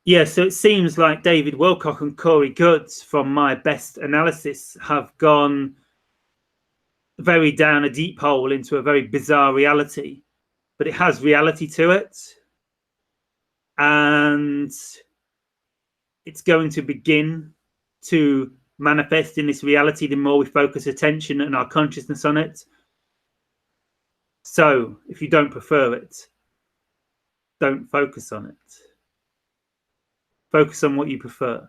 yeah, so it seems like David Wilcock and Corey Good, from my best analysis, have gone very down a deep hole into a very bizarre reality, but it has reality to it. And it's going to begin to manifest in this reality the more we focus attention and our consciousness on it. So if you don't prefer it, don't focus on it. Focus on what you prefer.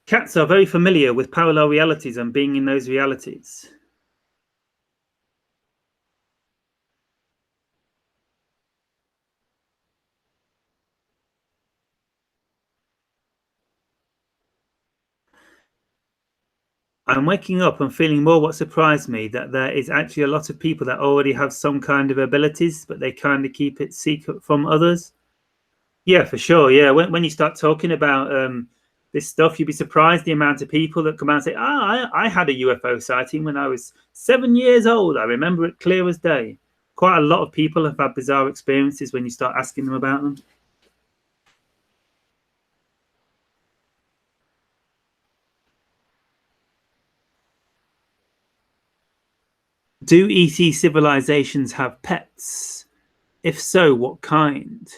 Cats are very familiar with parallel realities and being in those realities. I'm waking up and feeling more what surprised me, that there is actually a lot of people that already have some kind of abilities, but they kind of keep it secret from others. Yeah, for sure. Yeah, when you start talking about this stuff, you'd be surprised the amount of people that come out and say, I had a UFO sighting when I was 7 years old. I remember it clear as day. Quite a lot of people have had bizarre experiences when you start asking them about them. Do ET civilizations have pets? If so, what kind?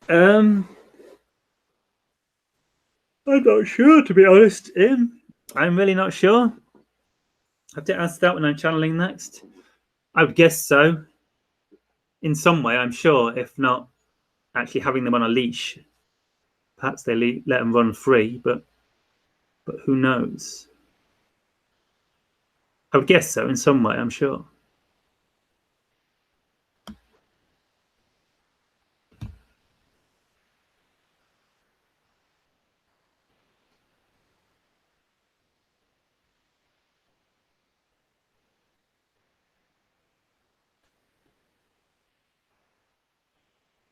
I'm not sure, to be honest. I'm really not sure. I have to ask that when I'm channeling next. I would guess so. In some way, I'm sure, if not actually having them on a leash. Perhaps they let them run free, but who knows? I would guess so in some way, I'm sure.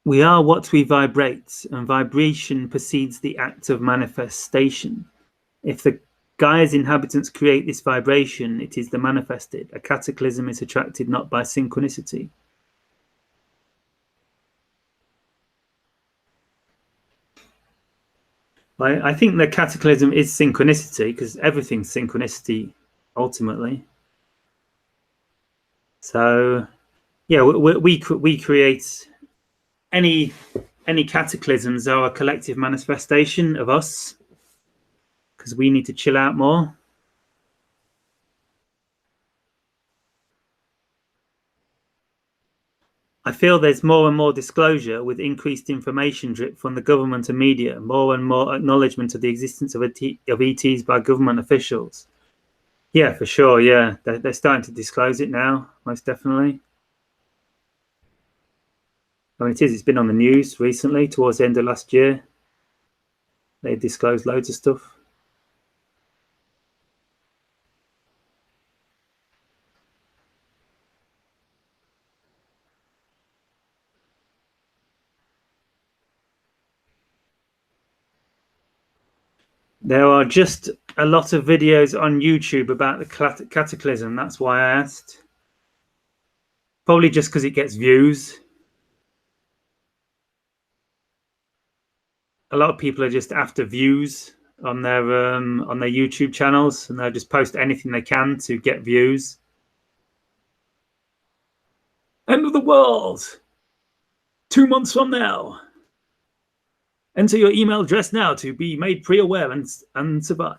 We are what we vibrate, and vibration precedes the act of manifestation. If the Gaia's inhabitants create this vibration, it is the manifested. A cataclysm is attracted not by synchronicity. I think the cataclysm is synchronicity, because everything's synchronicity ultimately. So, yeah, we create any cataclysms are a collective manifestation of us, because we need to chill out more. I feel there's more and more disclosure with increased information drip from the government and media, more and more acknowledgement of the existence of ETs by government officials. Yeah, for sure. Yeah, they're starting to disclose it now, most definitely. I mean, it's been on the news recently, towards the end of last year. They disclosed loads of stuff. There are just a lot of videos on YouTube about the cataclysm. That's why I asked. Probably just because it gets views. A lot of people are just after views on their YouTube channels, and they'll just post anything they can to get views. End of the world. 2 months from now. Enter your email address now to be made pre-aware and survive.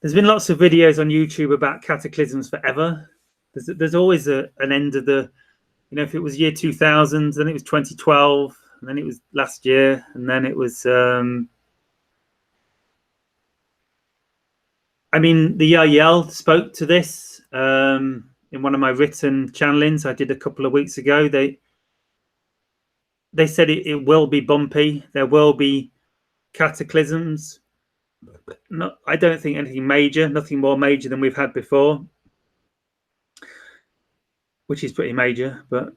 There's been lots of videos on YouTube about cataclysms forever. There's always an end of the, if it was year 2000, then it was 2012, and then it was last year, and then it was. I mean, the Yahyel spoke to this in one of my written channelings I did a couple of weeks ago. They said it will be bumpy. There will be cataclysms. No, I don't think anything major, nothing more major than we've had before, which is pretty major, but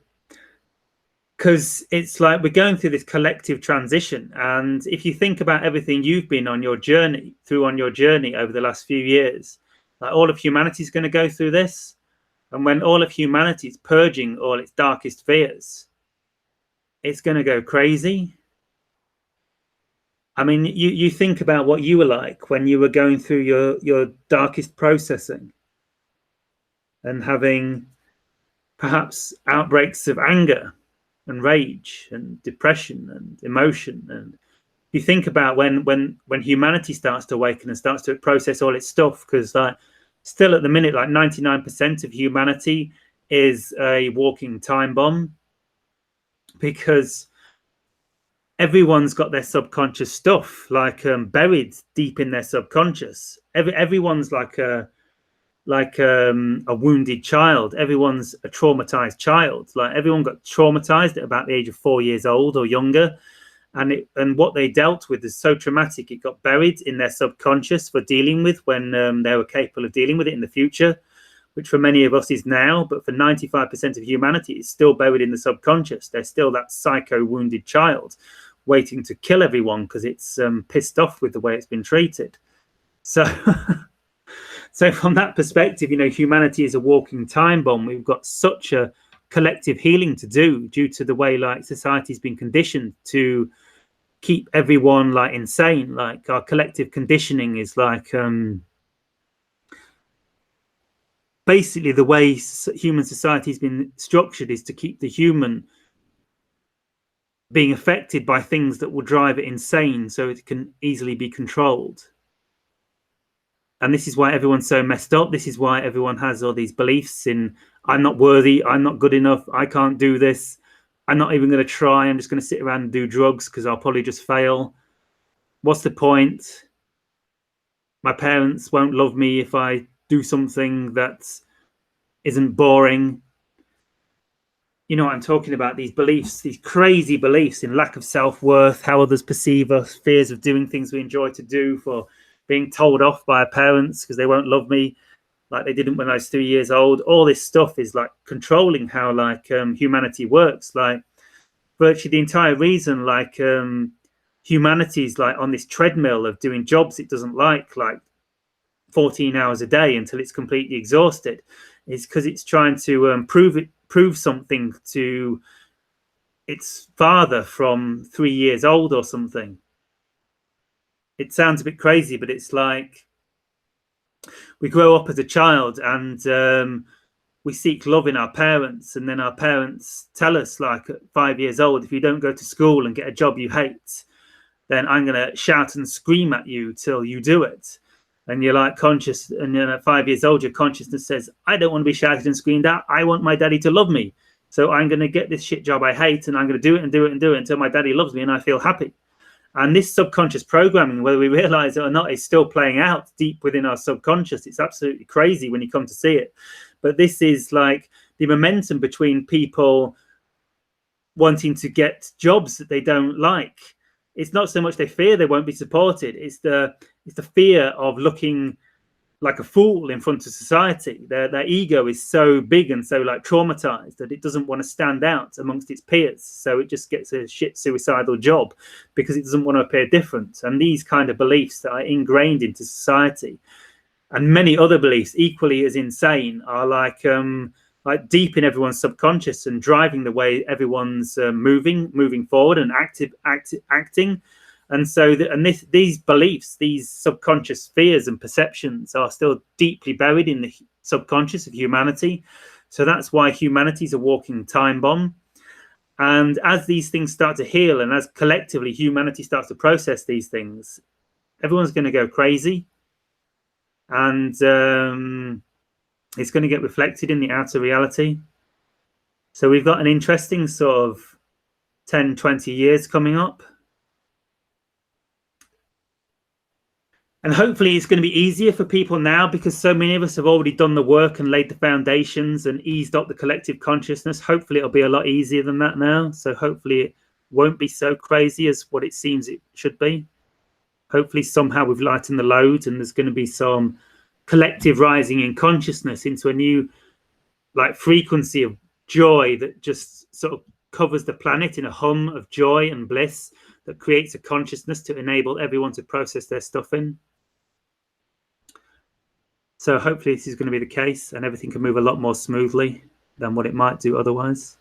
because it's like we're going through this collective transition. And if you think about everything you've been on your journey over the last few years, like all of humanity is going to go through this. And when all of humanity is purging all its darkest fears, it's going to go crazy. I mean, you think about what you were like when you were going through your darkest processing and having perhaps outbreaks of anger and rage and depression and emotion. And you think about when humanity starts to awaken and starts to process all its stuff, because like still at the minute, like 99% of humanity is a walking time bomb, because everyone's got their subconscious stuff like buried deep in their subconscious. Everyone's like a wounded child. Everyone's a traumatized child. Like everyone got traumatized at about the age of 4 years old or younger, and what they dealt with is so traumatic it got buried in their subconscious for dealing with when they were capable of dealing with it in the future, which for many of us is now, but for 95% of humanity it's still buried in the subconscious. They're still that psycho wounded child waiting to kill everyone because it's pissed off with the way it's been treated. So so from that perspective, humanity is a walking time bomb. We've got such a collective healing to do due to the way like society's been conditioned to keep everyone like insane. Like our collective conditioning is like basically the way human society has been structured is to keep the human being affected by things that will drive it insane so it can easily be controlled. And this is why everyone's so messed up. This is why everyone has all these beliefs in, I'm not worthy, I'm not good enough, I can't do this, I'm not even going to try, I'm just going to sit around and do drugs because I'll probably just fail. What's the point? My parents won't love me if I do something that isn't boring. You know what I'm talking about, these beliefs, these crazy beliefs in lack of self-worth, how others perceive us, fears of doing things we enjoy to do, for being told off by our parents because they won't love me like they didn't when I was 3 years old. All this stuff is like controlling how like humanity works. Like virtually the entire reason like humanity's like on this treadmill of doing jobs it doesn't like 14 hours a day until it's completely exhausted, is because it's trying to prove something to its father from 3 years old or something. It sounds a bit crazy, but it's like we grow up as a child and we seek love in our parents, and then our parents tell us like at 5 years old, if you don't go to school and get a job you hate, then I'm going to shout and scream at you till you do it. And you're like conscious, and then at 5 years old your consciousness says, I don't want to be shouted and screamed at, I want my daddy to love me, so I'm going to get this shit job I hate and I'm going to do it and do it and do it until my daddy loves me and I feel happy. And this subconscious programming, whether we realize it or not, is still playing out deep within our subconscious. It's absolutely crazy when you come to see it. But this is like the momentum between people wanting to get jobs that they don't like. It's not so much they fear they won't be supported. It's the fear of looking like a fool in front of society. Their ego is so big and so like traumatized that it doesn't want to stand out amongst its peers. So it just gets a shit suicidal job because it doesn't want to appear different. And these kind of beliefs that are ingrained into society, and many other beliefs equally as insane, are like deep in everyone's subconscious and driving the way everyone's moving forward and acting. And so these beliefs, these subconscious fears and perceptions are still deeply buried in the subconscious of humanity. So that's why humanity is a walking time bomb. And as these things start to heal, and as collectively humanity starts to process these things, everyone's going to go crazy. And it's going to get reflected in the outer reality. So we've got an interesting sort of 10, 20 years coming up. And hopefully it's going to be easier for people now, because so many of us have already done the work and laid the foundations and eased up the collective consciousness. Hopefully it'll be a lot easier than that now. So hopefully it won't be so crazy as what it seems it should be. Hopefully somehow we've lightened the load and there's going to be some collective rising in consciousness into a new like frequency of joy that just sort of covers the planet in a hum of joy and bliss that creates a consciousness to enable everyone to process their stuff in. So hopefully this is going to be the case, and everything can move a lot more smoothly than what it might do otherwise.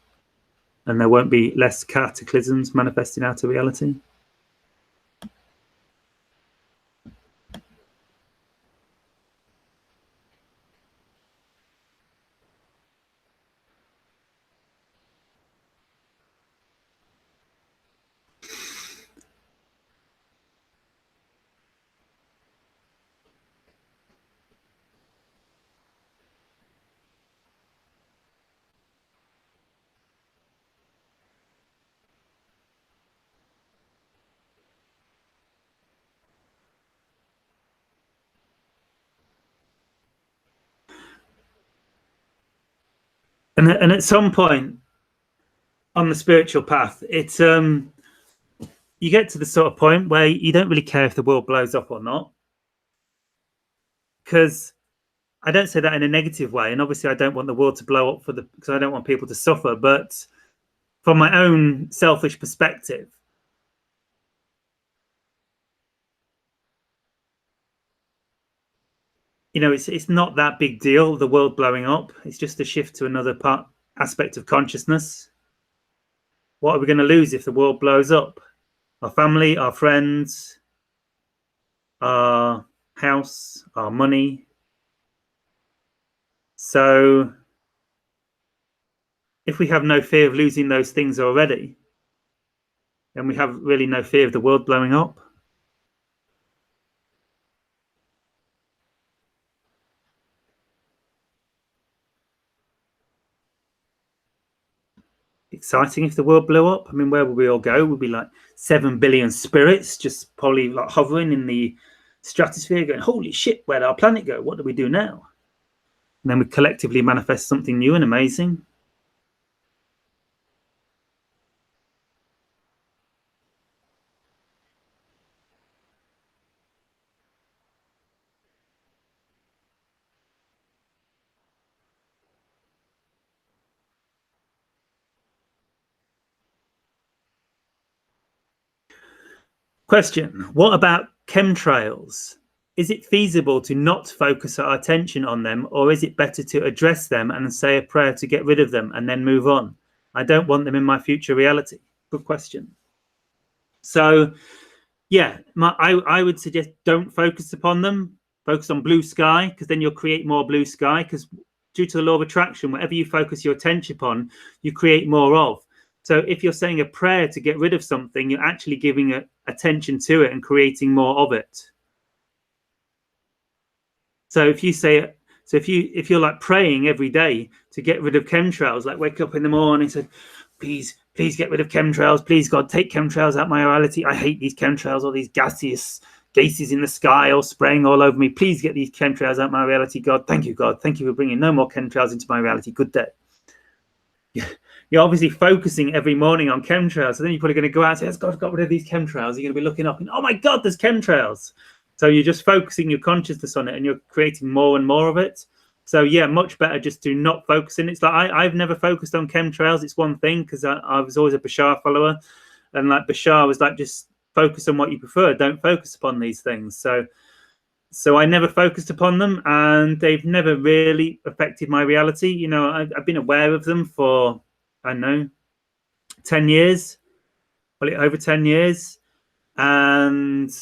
And there won't be less cataclysms manifesting out of reality. And at some point on the spiritual path, it's you get to the sort of point where you don't really care if the world blows up or not. Because I don't say that in a negative way, and obviously I don't want the world to blow up because I don't want people to suffer. But from my own selfish perspective, you know, it's not that big deal, the world blowing up. It's just a shift to another aspect of consciousness. What are we going to lose if the world blows up? Our family, our friends, our house, our money. So if we have no fear of losing those things already, then we have really no fear of the world blowing up. Exciting if the world blew up. I mean, where would we all go? We'd be like 7 billion spirits just probably like hovering in the stratosphere going, holy shit, where'd our planet go? What do we do now? And then we collectively manifest something new and amazing. Question, what about chemtrails? Is it feasible to not focus our attention on them, or is it better to address them and say a prayer to get rid of them and then move on? I don't want them in my future reality. Good question. So, yeah, I would suggest don't focus upon them. Focus on blue sky, because then you'll create more blue sky, because due to the law of attraction, whatever you focus your attention upon, you create more of. So if you're saying a prayer to get rid of something, you're actually giving attention to it and creating more of it. So if you say, if you're like praying every day to get rid of chemtrails, like wake up in the morning and say, please get rid of chemtrails. Please, God, take chemtrails out of my reality. I hate these chemtrails, all these gases in the sky all spraying all over me. Please get these chemtrails out of my reality, God. Thank you, God. Thank you for bringing no more chemtrails into my reality. Good day. You're obviously focusing every morning on chemtrails. So then you're probably going to go out and say, yes, God, got rid of these chemtrails. You're going to be looking up and, oh my God, there's chemtrails. So you're just focusing your consciousness on it and you're creating more and more of it. So yeah, much better just to not focus in. It's like I've never focused on chemtrails. It's one thing because I was always a Bashar follower, and like Bashar was like, just focus on what you prefer. Don't focus upon these things. So I never focused upon them, and they've never really affected my reality. You know, I've been aware of them for, I don't know, 10 years, well, over 10 years, and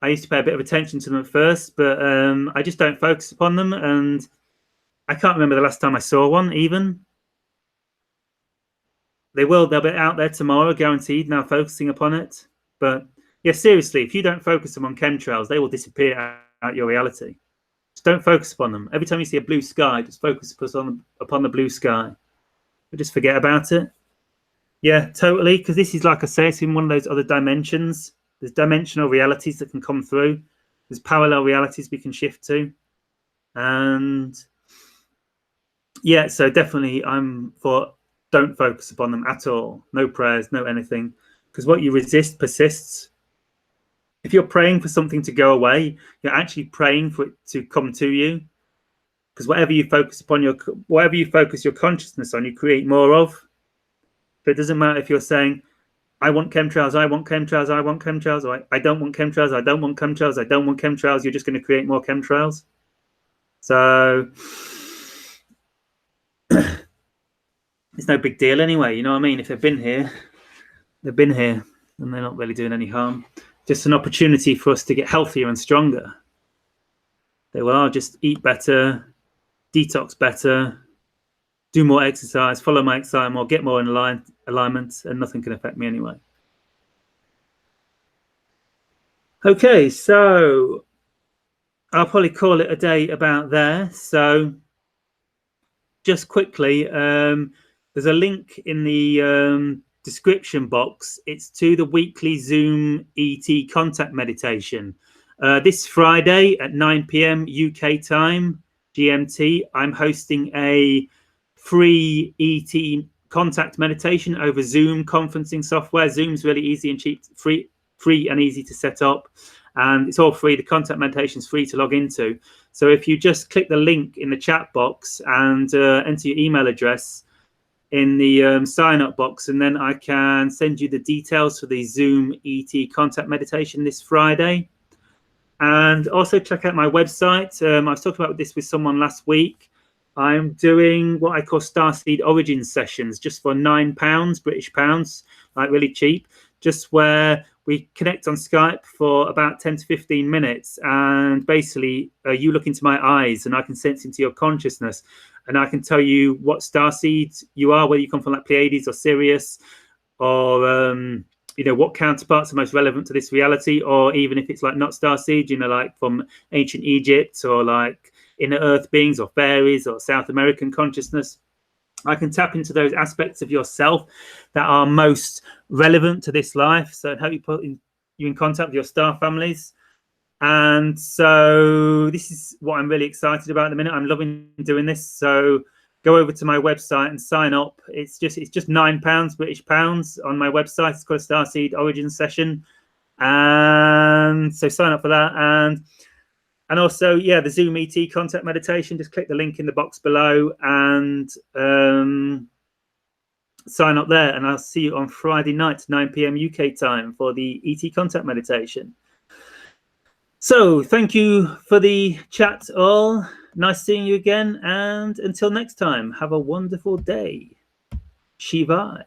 I used to pay a bit of attention to them at first, but I just don't focus upon them, and I can't remember the last time I saw one even. They'll be out there tomorrow, guaranteed, now focusing upon it. But yeah, seriously, if you don't focus them on chemtrails, they will disappear out your reality. Just don't focus upon them. Every time you see a blue sky, just focus upon the blue sky. But just forget about it. Yeah, totally, because this is, like I say, it's in one of those other dimensions. There's dimensional realities that can come through. There's parallel realities we can shift to. And yeah, so definitely I'm for don't focus upon them at all. No prayers, no anything. Because what you resist persists. If you're praying for something to go away, you're actually praying for it to come to you. Because whatever you focus your consciousness on, you create more of. But it doesn't matter if you're saying, I want chemtrails, I want chemtrails, I want chemtrails, or I don't want chemtrails, I don't want chemtrails, I don't want chemtrails. You're just going to create more chemtrails. So it's no big deal anyway. You know what I mean? If they've been here, and they're not really doing any harm. Just an opportunity for us to get healthier and stronger. They will just eat better, detox better, do more exercise, follow my exercise more, get more in alignment, and nothing can affect me anyway. Okay, so I'll probably call it a day about there. So just quickly, there's a link in the description box. It's to the weekly Zoom ET contact meditation. This Friday at 9 p.m. UK time, GMT, I'm hosting a free ET contact meditation over Zoom conferencing software. Zoom's really easy and cheap, free and easy to set up, and it's all free. The contact meditation is free to log into. So if you just click the link in the chat box and enter your email address in the sign up box, and then I can send you the details for the Zoom ET contact meditation this Friday. And also check out my website. I was talking about this with someone last week. I'm doing what I call Starseed Origin sessions, just for £9, British pounds, like really cheap, just where we connect on Skype for about 10 to 15 minutes. And basically, you look into my eyes and I can sense into your consciousness. And I can tell you what starseed you are, whether you come from like Pleiades or Sirius or you know, what counterparts are most relevant to this reality, or even if it's like not starseed, you know, like from ancient Egypt, or like inner earth beings, or fairies, or South American consciousness. I can tap into those aspects of yourself that are most relevant to this life. So it help you put you in contact with your star families. And so this is what I'm really excited about at the minute. I'm loving doing this. So go over to my website and sign up. It's just £9 British pounds on my website. It's called a Starseed Origin Session. And so sign up for that. And also, yeah, the Zoom ET contact meditation, just click the link in the box below and sign up there. And I'll see you on Friday night, 9 p.m. UK time for the ET contact meditation. So thank you for the chat all. Nice seeing you again. And until next time, have a wonderful day. Shivai.